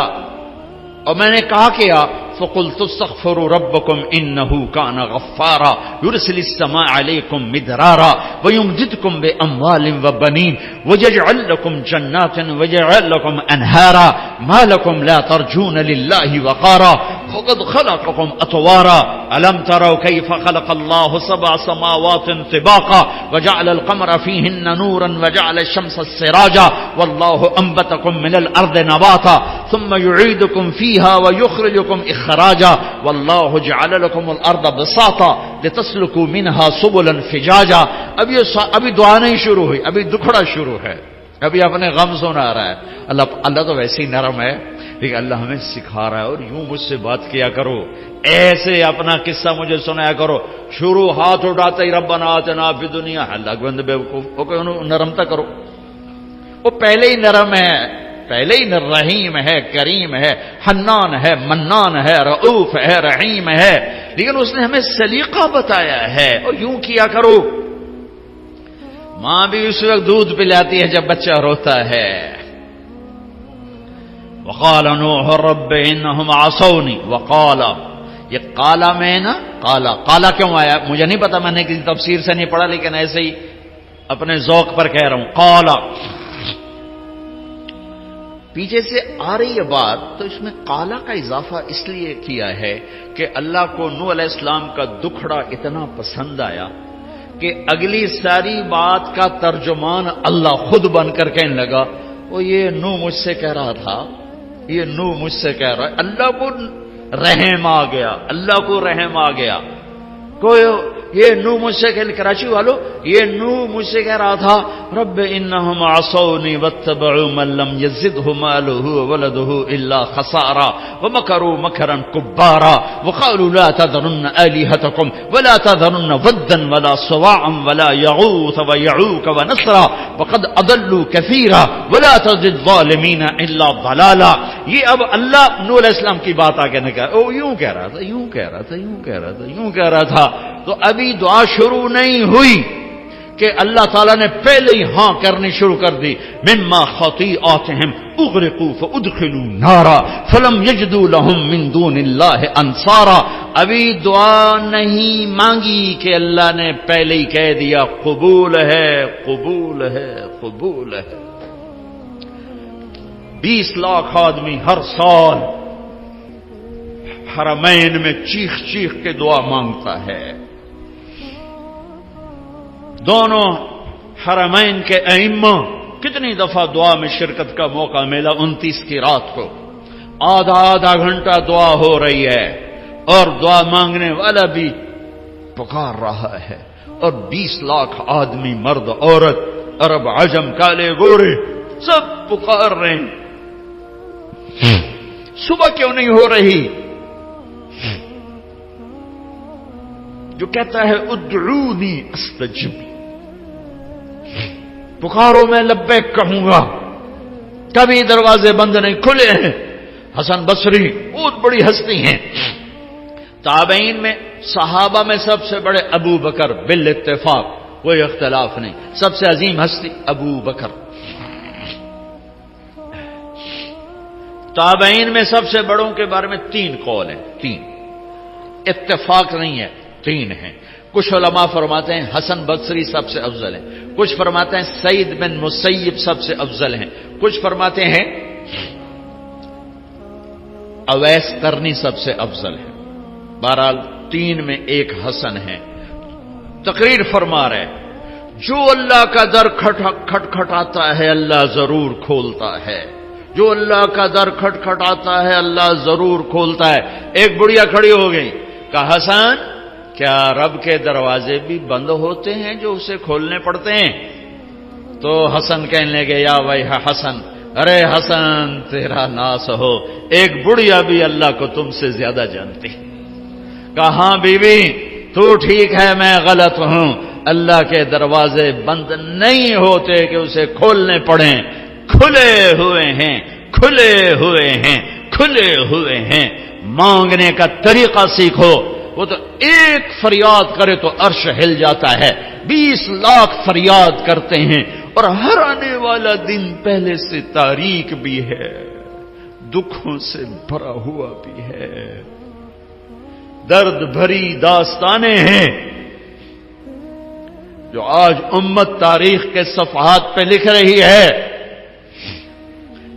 Speaker 1: اور میں نے کہا کیا فقلت استغفروا ربکم انه کان غفارا یرسل السماء علیکم مدرارا ویمددکم باموال وبنین ویجعل لکم جنات ویجعل لکم انہارا ما لکم لا ترجون للہ وقارا وقد خلقکم اطوارا الم تروا کیف خلق اللہ 7 سماوات طباقا وجعل القمر فیہن نورا وجعل الشمس سراجا واللہ انبتکم من الارض نباتا ثم یعیدکم فیہا ویخرجکم اخراجا واللہ جعل لکم الارض بساطا لتسلکوا منہا سبلا فجاجا. ابھی دعا نہیں شروع ہوئی، ابھی دکھڑا شروع ہے، ابھی اپنے غم سنا رہا ہے. اللہ تو ویسے ہی نرم ہے، لیکن اللہ ہمیں سکھا رہا ہے. اور یوں مجھ سے بات کیا کرو، ایسے اپنا قصہ مجھے سنایا کرو. شروع ہاتھ اٹھاتے ہی ربنا آتنا فی الدنیا، اللہ کے بندے بیوقوف، نرمتا کرو. وہ پہلے ہی نرم ہے، پہلے ہی رحیم ہے، کریم ہے، حنان ہے، منان ہے، رؤوف ہے، رحیم ہے، لیکن اس نے ہمیں سلیقہ بتایا ہے. اور یوں کیا کرو. ماں بھی اس وقت دودھ پلاتی ہے جب بچہ روتا ہے. وقال نوح رب انہم عصونی، وقال، یہ قالا میں نا، قالا کیوں آیا مجھے نہیں پتا، میں نے کسی تفسیر سے نہیں پڑھا، لیکن ایسے ہی اپنے ذوق پر کہہ رہا ہوں. قالا پیچھے سے آ رہی ہے بات، تو اس میں قالا کا اضافہ اس لیے کیا ہے کہ اللہ کو نوح علیہ السلام کا دکھڑا اتنا پسند آیا کہ اگلی ساری بات کا ترجمان اللہ خود بن کر کہنے لگا وہ یہ نوح مجھ سے کہہ رہا تھا، یہ نوح مجھ سے کہہ رہا ہے. اللہ کو رحم آ گیا، اللہ کو رحم آ گیا. کوئی یہ نو مجھ سے کراچی والو، یہ نو مجھ سے کہہ رہا تھا رب انہم عصونی واتبعوا من لم یزدہ مالہ وولدہ الا خسارا ومکروا مکرا کبارا وقالوا لا تذرن آلہتکم ولا تذرن ودا ولا سواعا ولا یغوث ویعوک ونسرا وقد اضلوا کثیرا ولا تزد الظالمین الا ضلالا. یہ اب اللہ نوح علیہ السلام کی بات آگے نہ کہا، او یوں کہہ رہا تھا، یوں کہہ رہا تھا، یوں کہہ رہا تھا، یوں کہہ رہا تھا. تو ابھی دعا شروع نہیں ہوئی کہ اللہ تعالیٰ نے پہلے ہی ہاں کرنی شروع کر دی. مما خطیئاتہم اغرقوا فادخلوا نارا فلم یجدوا لهم من دون اللہ انصارا. ابھی دعا نہیں مانگی کہ اللہ نے پہلے ہی کہہ دیا قبول ہے، قبول ہے، قبول ہے. 20 لاکھ آدمی ہر سال حرمین میں چیخ چیخ کے دعا مانگتا ہے. دونوں حرمین کے ائمہ کتنی دفعہ دعا میں شرکت کا موقع ملا. 29 کی رات کو آدھا گھنٹہ دعا ہو رہی ہے اور دعا مانگنے والا بھی پکار رہا ہے اور 20 لاکھ آدمی، مرد عورت، عرب عجم، کالے گورے، سب پکار رہے ہیں. صبح کیوں نہیں ہو رہی؟ جو کہتا ہے ادعونی استجب، پکارو میں لبیک کہوں گا. کبھی دروازے بند نہیں کھلے ہیں. حسن بصری بہت بڑی ہستی ہیں. تابعین میں صحابہ میں سب سے بڑے ابو بکر، بالاتفاق کوئی اختلاف نہیں، سب سے عظیم ہستی ابو بکر. تابعین میں سب سے بڑوں کے بارے میں 3 قول ہیں، 3 اتفاق نہیں ہے، 3 ہیں. کچھ علماء فرماتے ہیں حسن بصری سب سے افضل ہے، کچھ فرماتے ہیں سعید بن مسیب سب سے افضل ہیں، کچھ فرماتے ہیں اویس قرنی سب سے افضل ہے. بہرحال 3 میں ایک حسن ہے. تقریر فرما رہے جو اللہ کا در کھٹکھٹاتا ہے اللہ ضرور کھولتا ہے. جو اللہ کا در کھٹکھٹاتا ہے اللہ ضرور کھولتا ہے. ایک بڑھیا کھڑی ہو گئی، کہا حسن کیا رب کے دروازے بھی بند ہوتے ہیں جو اسے کھولنے پڑتے ہیں؟ تو حسن کہنے لگے یا بھائی حسن، ارے حسن تیرا ناس ہو، ایک بڑھیا بھی اللہ کو تم سے زیادہ جانتی. کہا ہاں بی بی تو ٹھیک ہے، میں غلط ہوں. اللہ کے دروازے بند نہیں ہوتے کہ اسے کھولنے پڑیں، کھلے ہوئے ہیں، کھلے ہوئے ہیں، کھلے ہوئے ہیں. مانگنے کا طریقہ سیکھو. وہ تو ایک فریاد کرے تو عرش ہل جاتا ہے، 20 لاکھ فریاد کرتے ہیں اور ہر آنے والا دن پہلے سے تاریک بھی ہے، دکھوں سے بھرا ہوا بھی ہے، درد بھری داستانیں ہیں جو آج امت تاریخ کے صفحات پہ لکھ رہی ہے،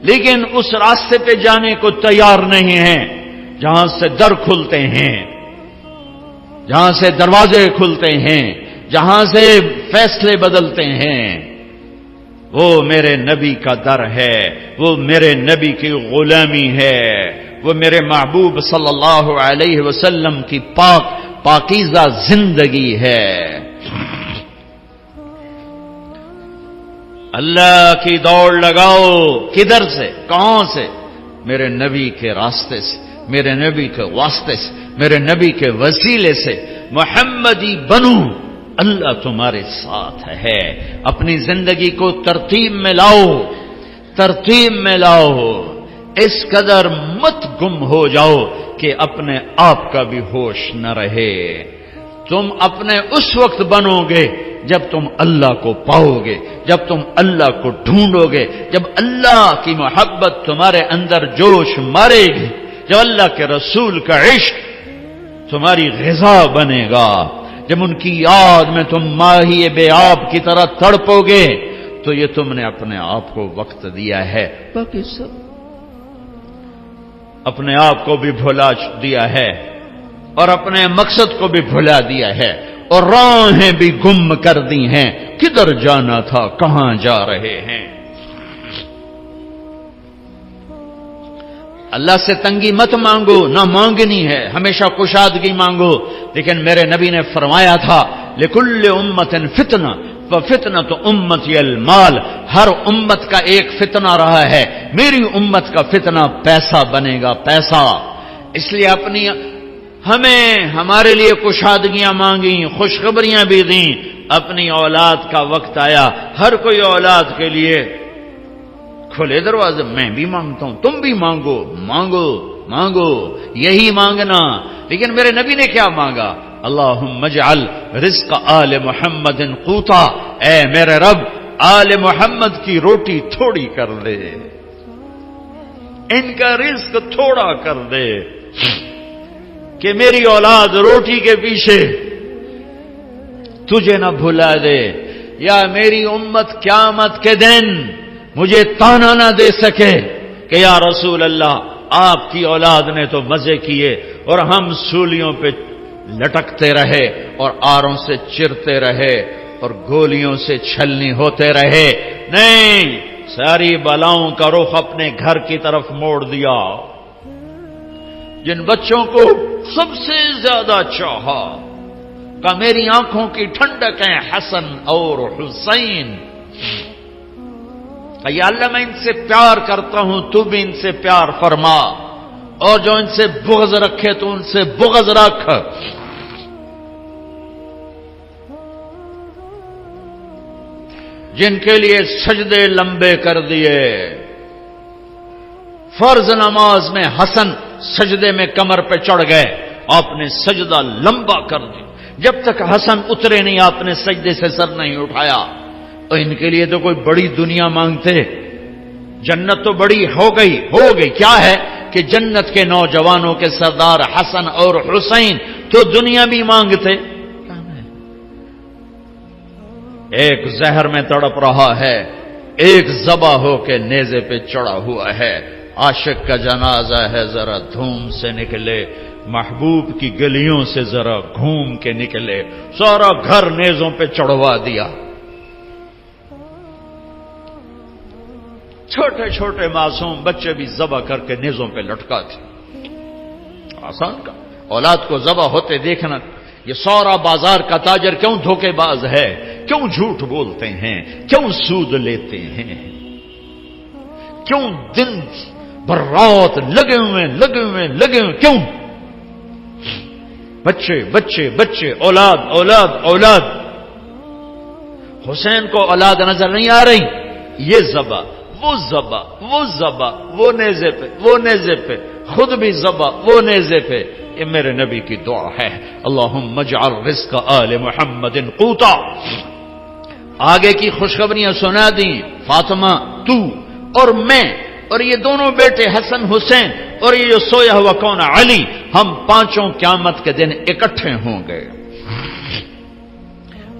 Speaker 1: لیکن اس راستے پہ جانے کو تیار نہیں ہیں جہاں سے در کھلتے ہیں، جہاں سے دروازے کھلتے ہیں، جہاں سے فیصلے بدلتے ہیں. وہ میرے نبی کا در ہے، وہ میرے نبی کی غلامی ہے، وہ میرے محبوب صلی اللہ علیہ وسلم کی پاکیزہ زندگی ہے. اللہ کی دوڑ لگاؤ. کدھر سے؟ کہاں سے؟ میرے نبی کے راستے سے، میرے نبی کے واسطے سے، میرے نبی کے وسیلے سے. محمدی بنو، اللہ تمہارے ساتھ ہے. اپنی زندگی کو ترتیب میں لاؤ، ترتیب میں لاؤ. اس قدر مت گم ہو جاؤ کہ اپنے آپ کا بھی ہوش نہ رہے. تم اپنے اس وقت بنو گے جب تم اللہ کو پاؤ گے، جب تم اللہ کو ڈھونڈو گے، جب اللہ کی محبت تمہارے اندر جوش مارے گی، جب اللہ کے رسول کا عشق تمہاری غذا بنے گا، جب ان کی یاد میں تم ماہی بے آب کی طرح تڑپو گے، تو یہ تم نے اپنے آپ کو وقت دیا ہے. باقی سب اپنے آپ کو بھی بھلا دیا ہے اور اپنے مقصد کو بھی بھلا دیا ہے اور راہیں بھی گم کر دی ہیں. کدھر جانا تھا، کہاں جا رہے ہیں؟ اللہ سے تنگی مت مانگو، نہ مانگنی ہے، ہمیشہ کشادگی مانگو. لیکن میرے نبی نے فرمایا تھا لکل امت فتنہ وفتنۃ امتی المال، ہر امت کا ایک فتنہ رہا ہے، میری امت کا فتنہ پیسہ بنے گا، پیسہ. اس لیے ہمیں ہمارے لیے کشادگیاں مانگی، خوشخبریاں بھی دیں. اپنی اولاد کا وقت آیا، ہر کوئی اولاد کے لیے کھلے دروازے. میں بھی مانگتا ہوں، تم بھی مانگو مانگو مانگو، یہی مانگنا. لیکن میرے نبی نے کیا مانگا؟ اللہم اجعل رزق آل محمد قوتا، اے میرے رب آل محمد کی روٹی تھوڑی کر دے، ان کا رزق تھوڑا کر دے کہ میری اولاد روٹی کے پیچھے تجھے نہ بھلا دے، یا میری امت قیامت کے دن مجھے تانا نہ دے سکے کہ یا رسول اللہ آپ کی اولاد نے تو مزے کیے اور ہم سولیوں پہ لٹکتے رہے اور آروں سے چرتے رہے اور گولیوں سے چھلنی ہوتے رہے. نہیں، ساری بلاؤں کا رخ اپنے گھر کی طرف موڑ دیا. جن بچوں کو سب سے زیادہ چاہا کہ میری آنکھوں کی ٹھنڈک ہیں حسن اور حسین، کہ یا اللہ میں ان سے پیار کرتا ہوں، تو بھی ان سے پیار فرما، اور جو ان سے بغض رکھے تو ان سے بغض رکھ. جن کے لیے سجدے لمبے کر دیے، فرض نماز میں حسن سجدے میں کمر پہ چڑھ گئے، آپ نے سجدہ لمبا کر دیا، جب تک حسن اترے نہیں آپ نے سجدے سے سر نہیں اٹھایا. اور ان کے لیے تو کوئی بڑی دنیا مانگتے، جنت تو بڑی ہو گئی. کیا ہے کہ جنت کے نوجوانوں کے سردار حسن اور حسین تو دنیا بھی مانگتے. ایک زہر میں تڑپ رہا ہے، ایک ذبح ہو کے نیزے پہ چڑھا ہوا ہے. عاشق کا جنازہ ہے، ذرا دھوم سے نکلے، محبوب کی گلیوں سے ذرا گھوم کے نکلے، سارا گھر نیزوں پہ چڑھوا دیا. چھوٹے چھوٹے معصوم بچے بھی ذبح کر کے نیزوں پہ لٹکا تھے. آسان کا اولاد کو ذبح ہوتے دیکھنا. یہ سارا بازار کا تاجر کیوں دھوکے باز ہے، کیوں جھوٹ بولتے ہیں، کیوں سود لیتے ہیں، کیوں دن بھر رات لگے ہوئے کیوں؟ بچے بچے بچے، اولاد اولاد اولاد. حسین کو اولاد نظر نہیں آ رہی، یہ ذبح وہ ذبح، وہ ذبح وہ نیزے پہ، وہ نیزے پہ، خود بھی ذبح وہ نیزے پہ. یہ میرے نبی کی دعا ہے، اللہم اجعل رزق آل محمد قوتا. آگے کی خوشخبریاں سنا دیں. فاطمہ، تو اور میں اور یہ دونوں بیٹے حسن حسین اور یہ جو سویا ہوا کون علی، ہم پانچوں قیامت کے دن اکٹھے ہوں گے.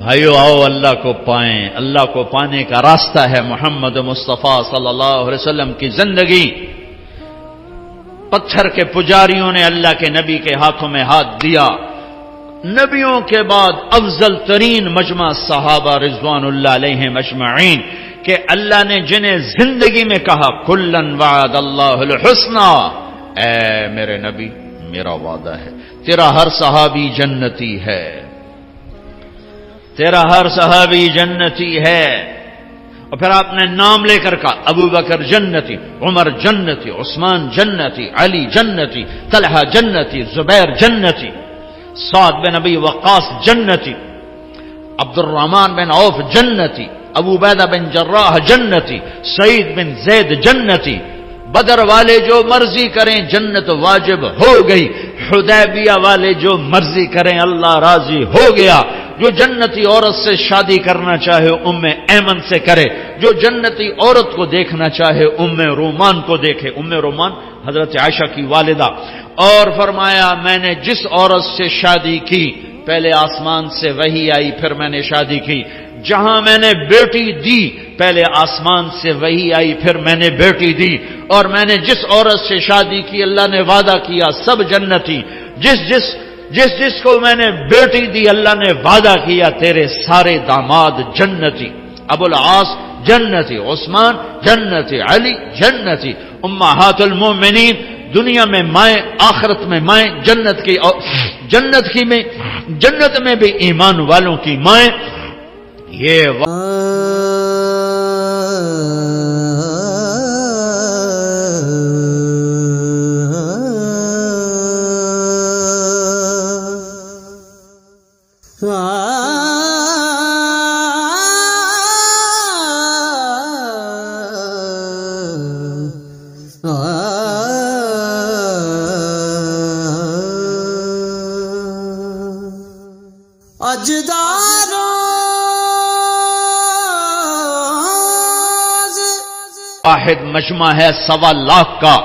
Speaker 1: بھائیو آؤ اللہ کو پائیں. اللہ کو پانے کا راستہ ہے محمد مصطفیٰ صلی اللہ علیہ وسلم کی زندگی. پتھر کے پجاریوں نے اللہ کے نبی کے ہاتھوں میں ہاتھ دیا. نبیوں کے بعد افضل ترین مجمع صحابہ رضوان اللہ علیہم اجمعین، کہ اللہ نے جنہیں زندگی میں کہا کلن وعد اللہ الحسنى، اے میرے نبی میرا وعدہ ہے تیرا ہر صحابی جنتی ہے، تیرا ہر صحابی جنتی ہے. اور پھر آپ نے نام لے کر کہا ابو بکر جنتی، عمر جنتی، عثمان جنتی، علی جنتی، طلحہ جنتی، زبیر جنتی، سعد بن ابی وقاص جنتی، عبد الرحمن بن عوف جنتی، ابو عبیدہ بن جراح جنتی، سعید بن زید جنتی. بدر والے جو مرضی کریں جنت واجب ہو گئی. حدیبیہ والے جو مرضی کریں اللہ راضی ہو گیا. جو جنتی عورت سے شادی کرنا چاہے ام ایمن سے کرے، جو جنتی عورت کو دیکھنا چاہے ام رومان کو دیکھے. ام رومان حضرت عائشہ کی والدہ. اور فرمایا میں نے جس عورت سے شادی کی پہلے آسمان سے وحی آئی پھر میں نے شادی کی. جہاں میں نے بیٹی دی پہلے آسمان سے وحی آئی پھر میں نے بیٹی دی. اور میں نے جس عورت سے شادی کی اللہ نے وعدہ کیا سب جنتی. جس کو میں نے بیٹی دی اللہ نے وعدہ کیا تیرے سارے داماد جنتی. ابو العاص جنتی، عثمان جنتی، علی جنتی. امہات المومنین دنیا میں مائیں، آخرت میں مائیں، جنت میں بھی ایمان والوں کی مائیں. یہ واحد مجمع ہے 1.25 لاکھ کا،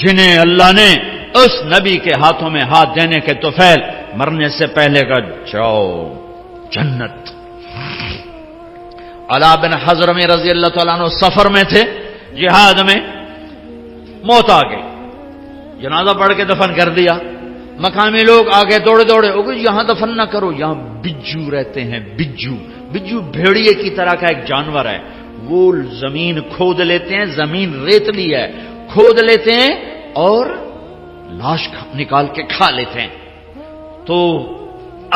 Speaker 1: جنہیں اللہ نے اس نبی کے ہاتھوں میں ہاتھ دینے کے طفیل مرنے سے پہلے کا جاؤ جنت. علا بن حضرمی رضی اللہ تعالیٰ عنہ سفر میں تھے، جہاد میں، موت آ گئی، جنازہ پڑھ کے دفن کر دیا. مقامی لوگ آگے دوڑے دوڑے، یہاں دفن نہ کرو، یہاں بجو رہتے ہیں. بجو بھیڑیے کی طرح کا ایک جانور ہے. وہ زمین کھود لیتے ہیں، زمین ریتلی ہے، کھود لیتے ہیں اور لاش نکال کے کھا لیتے ہیں. تو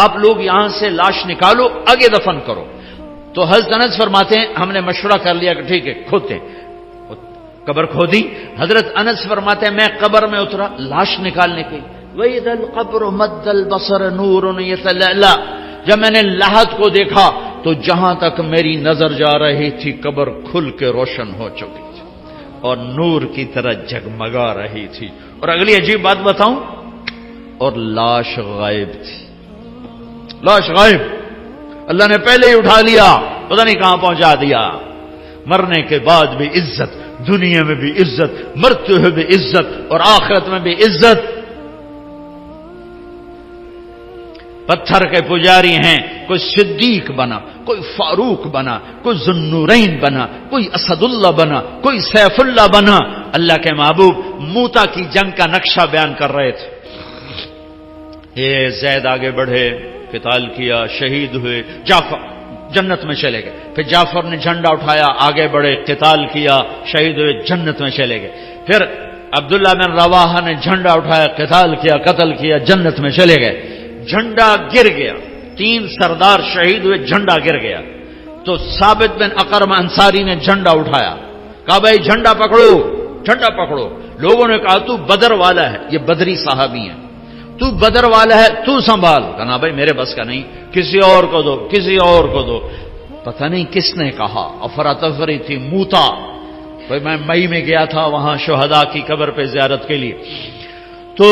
Speaker 1: آپ لوگ یہاں سے لاش نکالو، آگے دفن کرو. تو حضرت انس فرماتے ہیں ہم نے مشورہ کر لیا کہ ٹھیک ہے کھودتے ہیں. قبر کھودی. حضرت انس فرماتے ہیں میں قبر میں اترا لاش نکالنے کی. وَإِذَا الْقَبْرُ مَدَّ الْبَصَرَ نُورٌ يَتَلَأْلَأُ، جب میں نے لحد کو دیکھا تو جہاں تک میری نظر جا رہی تھی قبر کھل کے روشن ہو چکی تھی اور نور کی طرح جگمگا رہی تھی. اور اگلی عجیب بات بتاؤں، اور لاش غائب تھی. لاش غائب، اللہ نے پہلے ہی اٹھا لیا، پتہ نہیں کہاں پہنچا دیا. مرنے کے بعد بھی عزت، دنیا میں بھی عزت، مرتے ہوئے بھی عزت اور آخرت میں بھی عزت. پتھر کے پجاری ہیں، کوئی صدیق بنا، کوئی فاروق بنا، کوئی ذوالنورین بنا، کوئی اسد اللہ بنا، کوئی سیف اللہ بنا. اللہ کے محبوب موتا کی جنگ کا نقشہ بیان کر رہے تھے. یہ زید آگے بڑھے، قتال کیا، شہید ہوئے. جعفر جنت میں چلے گئے. پھر جعفر نے جھنڈا اٹھایا، آگے بڑھے، قتال کیا، شہید ہوئے، جنت میں چلے گئے. پھر عبداللہ بن رواحہ نے جھنڈا اٹھایا، قتال کیا، قتل کیا، جنت میں چلے گئے. جھنڈا گر گیا، 3 سردار شہید ہوئے، جھنڈا گر گیا. تو ثابت بن اقرم انصاری نے جھنڈا اٹھایا، کہا بھائی جھنڈا پکڑو، جھنڈا پکڑو. لوگوں نے کہا تو بدر والا ہے، یہ بدری صحابی ہیں، تو بدر والا ہے، تو سنبھال. کہا بھائی میرے بس کا نہیں، کسی اور کو دو، کسی اور کو دو. پتہ نہیں کس نے کہا، افراتفری تھی. موتا، میں مئی میں گیا تھا وہاں شہداء کی قبر پہ زیارت کے لیے. تو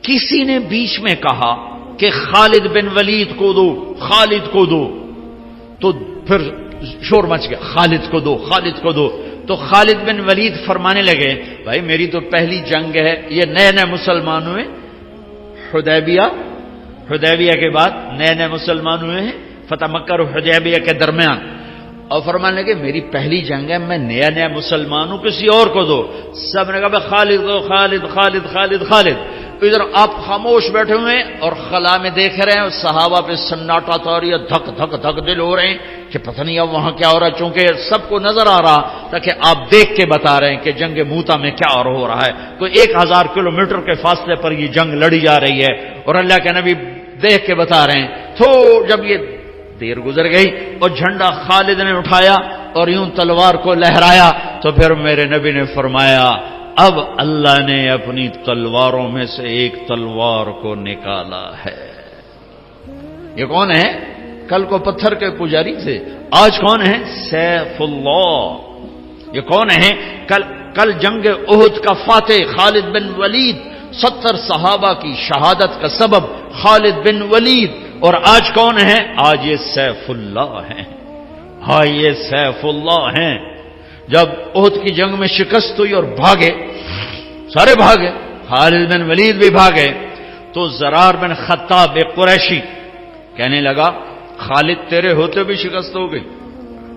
Speaker 1: کسی نے بیچ میں کہا کہ خالد بن ولید کو دو، خالد کو دو. تو پھر شور مچ گیا، خالد کو دو، خالد کو دو. تو خالد بن ولید فرمانے لگے بھائی میری تو پہلی جنگ ہے، یہ نئے نئے مسلمان ہوئے، حدیبیہ کے بعد نئے نئے مسلمان ہوئے ہیں، فتح مکہ اور حدیبیہ کے درمیان. اور فرمانے لگے میری پہلی جنگ ہے، میں نیا نیا مسلمان ہوں، کسی اور کو دو. سب نے کہا خالد کو، خالد خالد خالد خالد. ادھر آپ خاموش بیٹھے ہوئے ہیں اور خلا میں دیکھ رہے ہیں، صحابہ پہ سناٹا طوریہ، دھک دھک دھک دل ہو رہے ہیں کہ پتہ نہیں اب وہاں کیا ہو رہا ہے. چونکہ سب کو نظر آ رہا تاکہ آپ دیکھ کے بتا رہے ہیں کہ جنگ موتا میں کیا اور ہو رہا ہے. کوئی 1000 کلومیٹر کے فاصلے پر یہ جنگ لڑی جا رہی ہے اور اللہ کے نبی دیکھ کے بتا رہے ہیں. تو جب یہ دیر گزر گئی اور جھنڈا خالد نے اٹھایا اور یوں تلوار کو لہرایا تو پھر میرے نبی نے فرمایا اب اللہ نے اپنی تلواروں میں سے ایک تلوار کو نکالا ہے. یہ کون ہے؟ کل کو پتھر کے پجاری تھے، آج کون ہے؟ سیف اللہ. یہ کون ہے؟ کل جنگ احد کا فاتح خالد بن ولید، 70 صحابہ کی شہادت کا سبب خالد بن ولید. اور آج کون ہے؟ آج یہ سیف اللہ ہیں. ہاں یہ سیف اللہ ہیں. جب احد کی جنگ میں شکست ہوئی اور بھاگے، سارے بھاگے، خالد بن ولید بھی بھاگے، تو زرار بن خطاب ایک قریشی کہنے لگا خالد تیرے ہوتے بھی شکست ہو گئی.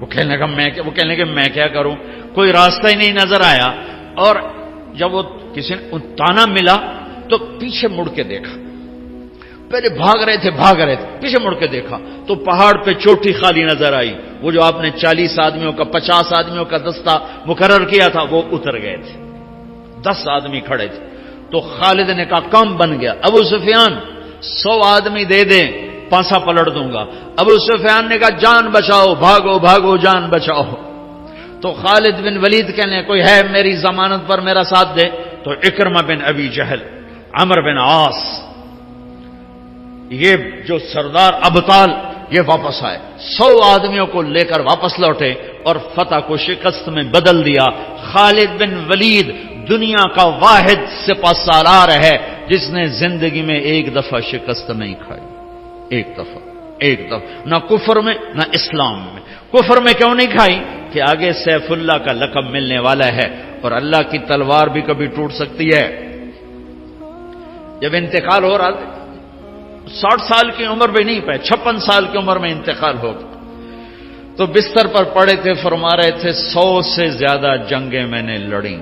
Speaker 1: وہ کہنے لگا میں کیا کروں، کوئی راستہ ہی نہیں نظر آیا. اور جب وہ کسی نے تانا ملا تو پیچھے مڑ کے دیکھا. پہلے بھاگ رہے تھے، پیچھے مڑ کے دیکھا تو پہاڑ پہ چوٹی خالی نظر آئی. وہ جو آپ نے 40 آدمیوں کا 50 آدمیوں کا دستہ مقرر کیا تھا وہ اتر گئے تھے. 10 آدمی کھڑے تھے. تو خالد نے کہا کام بن گیا. ابو سفیان 100 آدمی دے دیں پانسا پلٹ دوں گا. ابو سفیان نے کہا جان بچاؤ، بھاگو بھاگو جان بچاؤ. تو خالد بن ولید کہنے کوئی ہے میری ضمانت پر میرا ساتھ دے. تو اکرمہ بن ابی جہل، عمرو بن عاص، یہ جو سردار ابطال یہ واپس آئے. 100 آدمیوں کو لے کر واپس لوٹے اور فتح کو شکست میں بدل دیا. خالد بن ولید دنیا کا واحد سپہ سالار ہے جس نے زندگی میں ایک دفعہ شکست نہیں کھائی. ایک دفعہ نہ کفر میں نہ اسلام میں. کفر میں کیوں نہیں کھائی؟ کہ آگے سیف اللہ کا لقب ملنے والا ہے اور اللہ کی تلوار بھی کبھی ٹوٹ سکتی ہے. جب انتقال ہو رہا تھا 60 سال کی عمر میں نہیں پائے، 56 سال کی عمر میں انتقال ہو گیا تو بستر پر پڑے تھے، فرما رہے تھے 100 سے زیادہ جنگیں میں نے لڑیں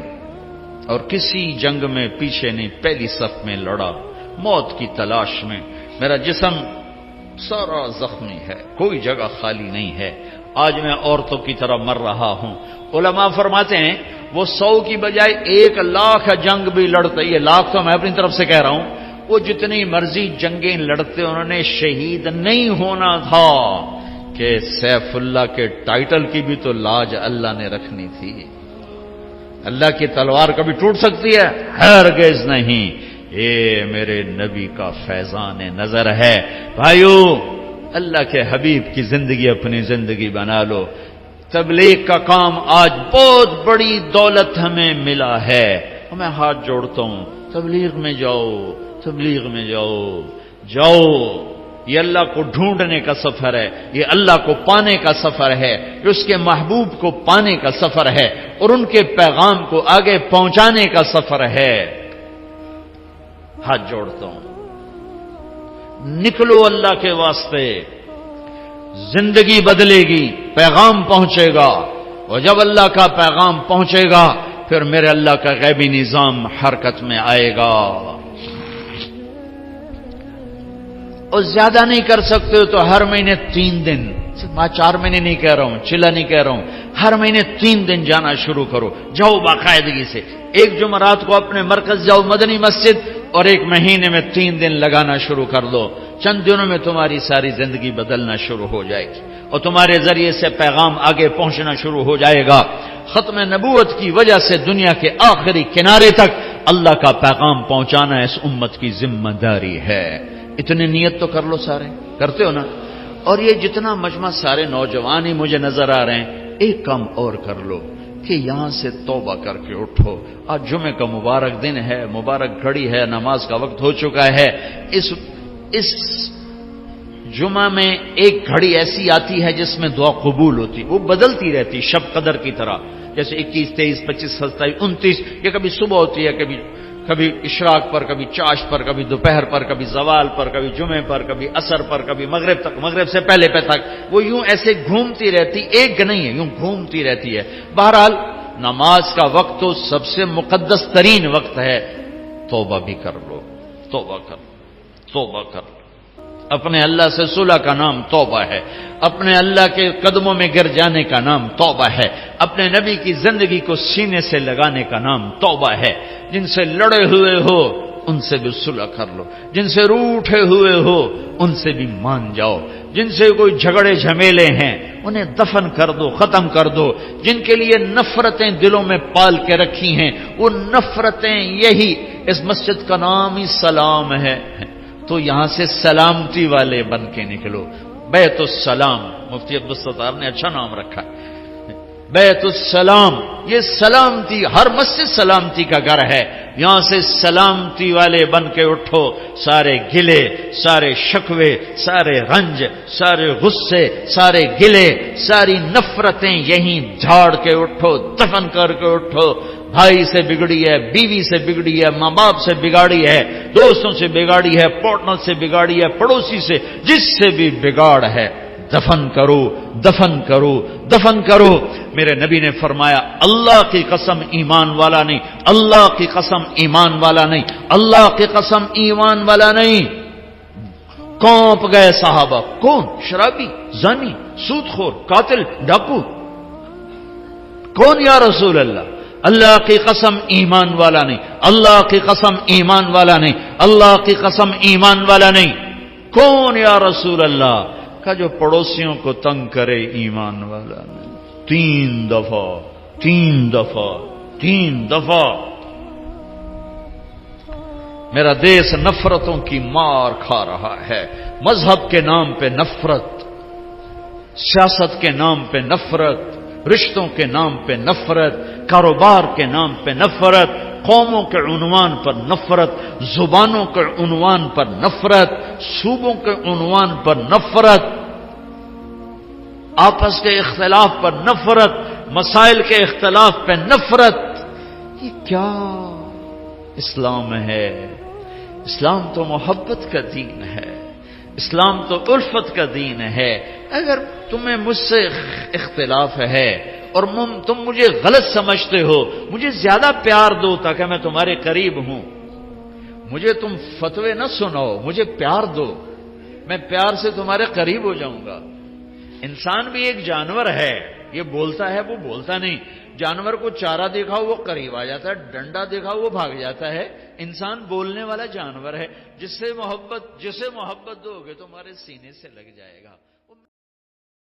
Speaker 1: اور کسی جنگ میں پیچھے نہیں، پہلی صف میں لڑا موت کی تلاش میں. میرا جسم سارا زخمی ہے، کوئی جگہ خالی نہیں ہے. آج میں عورتوں کی طرح مر رہا ہوں. علماء فرماتے ہیں وہ 100 کی بجائے 1,00,000 جنگ بھی لڑتے، یہ لاکھ تو میں اپنی طرف سے کہہ رہا ہوں، وہ جتنی مرضی جنگیں لڑتے انہوں نے شہید نہیں ہونا تھا کہ سیف اللہ کے ٹائٹل کی بھی تو لاج اللہ نے رکھنی تھی. اللہ کی تلوار کبھی ٹوٹ سکتی ہے؟ ہرگز نہیں. یہ میرے نبی کا فیضان نظر ہے. بھائیو، اللہ کے حبیب کی زندگی اپنی زندگی بنا لو. تبلیغ کا کام آج بہت بڑی دولت ہمیں ملا ہے. میں ہاتھ جوڑتا ہوں، تبلیغ میں جاؤ، تبلیغ میں جاؤ. یہ اللہ کو ڈھونڈنے کا سفر ہے، یہ اللہ کو پانے کا سفر ہے، یہ اس کے محبوب کو پانے کا سفر ہے اور ان کے پیغام کو آگے پہنچانے کا سفر ہے. ہاتھ جوڑتا ہوں، نکلو اللہ کے واسطے. زندگی بدلے گی، پیغام پہنچے گا اور جب اللہ کا پیغام پہنچے گا پھر میرے اللہ کا غیبی نظام حرکت میں آئے گا. اور زیادہ نہیں کر سکتے ہو تو ہر مہینے 3 دن، میں 4 مہینے نہیں کہہ رہا ہوں، چلا نہیں کہہ رہا ہوں، ہر مہینے 3 دن جانا شروع کرو. جاؤ باقاعدگی سے. ایک جمعرات کو اپنے مرکز جاؤ مدنی مسجد اور ایک مہینے میں 3 دن لگانا شروع کر دو. چند دنوں میں تمہاری ساری زندگی بدلنا شروع ہو جائے گی اور تمہارے ذریعے سے پیغام آگے پہنچنا شروع ہو جائے گا. ختم نبوت کی وجہ سے دنیا کے آخری کنارے تک اللہ کا پیغام پہنچانا اس امت کی ذمہ داری ہے. اتنی نیت تو کر لو، سارے کرتے ہو نا. اور یہ جتنا مجمع سارے نوجوان ہی مجھے نظر آ رہے ہیں، ایک کام اور کر لو کہ یہاں سے توبہ کر کے اٹھو. آج جمعے کا مبارک دن ہے، مبارک گھڑی ہے، نماز کا وقت ہو چکا ہے. اس جمعہ میں ایک گھڑی ایسی آتی ہے جس میں دعا قبول ہوتی، وہ بدلتی رہتی شب قدر کی طرح. جیسے 21، 23، 25، 27، 29، یہ کبھی صبح ہوتی ہے، کبھی اشراق پر، کبھی چاش پر، کبھی دوپہر پر، کبھی زوال پر، کبھی جمعے پر، کبھی عصر پر، کبھی مغرب تک، مغرب سے پہلے تک. وہ یوں ایسے گھومتی رہتی، ایک نہیں ہے، یوں گھومتی رہتی ہے. بہرحال نماز کا وقت تو سب سے مقدس ترین وقت ہے. توبہ بھی کر لو، توبہ کر لو، توبہ کر لو. اپنے اللہ سے صلح کا نام توبہ ہے. اپنے اللہ کے قدموں میں گر جانے کا نام توبہ ہے. اپنے نبی کی زندگی کو سینے سے لگانے کا نام توبہ ہے. جن سے لڑے ہوئے ہو ان سے بھی صلح کر لو. جن سے روٹھے ہوئے ہو ان سے بھی مان جاؤ. جن سے کوئی جھگڑے جھمیلے ہیں انہیں دفن کر دو، ختم کر دو. جن کے لیے نفرتیں دلوں میں پال کے رکھی ہیں وہ نفرتیں، یہی اس مسجد کا نام ہی سلام ہے، تو یہاں سے سلامتی والے بن کے نکلو. بیت السلام، مفتی عبدالستار نے اچھا نام رکھا. بیت السلام، یہ سلامتی، ہر مسجد سلامتی کا گھر ہے. یہاں سے سلامتی والے بن کے اٹھو. سارے گلے، سارے شکوے، سارے رنج، سارے غصے، سارے گلے، ساری نفرتیں یہیں جھاڑ کے اٹھو، دفن کر کے اٹھو. بھائی سے بگڑی ہے، بیوی سے بگڑی ہے، ماں باپ سے بگاڑی ہے، دوستوں سے بگاڑی ہے، پارٹنر سے بگاڑی ہے، پڑوسی سے، جس سے بھی بگاڑ ہے، دفن کرو، دفن کرو، دفن کرو. میرے نبی نے فرمایا اللہ کی قسم ایمان والا نہیں، اللہ کی قسم ایمان والا نہیں، اللہ کی قسم ایمان والا نہیں. کونپ گئے صحابہ. کون؟ شرابی، زانی، سود خور، قاتل، ڈاکو. کون یا رسول اللہ؟ اللہ کی قسم ایمان والا نہیں، اللہ کی قسم ایمان والا نہیں، اللہ کی قسم ایمان والا نہیں۔ کون یا رسول اللہ؟ کا جو پڑوسیوں کو تنگ کرے ایمان والا نہیں۔ 3 دفعہ 3 دفعہ 3 دفعہ۔ میرا دیس نفرتوں کی مار کھا رہا ہے، مذہب کے نام پہ نفرت، سیاست کے نام پہ نفرت، رشتوں کے نام پہ نفرت، کاروبار کے نام پہ نفرت، قوموں کے عنوان پر نفرت، زبانوں کے عنوان پر نفرت، صوبوں کے عنوان پر نفرت، آپس کے اختلاف پر نفرت، مسائل کے اختلاف پہ نفرت۔ یہ کیا اسلام ہے؟ اسلام تو محبت کا دین ہے، اسلام تو الفت کا دین ہے۔ اگر تمہیں مجھ سے اختلاف ہے اور تم مجھے غلط سمجھتے ہو، مجھے زیادہ پیار دو تاکہ میں تمہارے قریب ہوں۔ مجھے تم فتوے نہ سناؤ، مجھے پیار دو، میں پیار سے تمہارے قریب ہو جاؤں گا۔ انسان بھی ایک جانور ہے، یہ بولتا ہے وہ بولتا نہیں۔ جانور کو چارہ دکھاؤ وہ قریب آ جاتا ہے، ڈنڈا دکھاؤ وہ بھاگ جاتا ہے۔ انسان بولنے والا جانور ہے، جسے محبت دو گے تمہارے سینے سے لگ جائے گا۔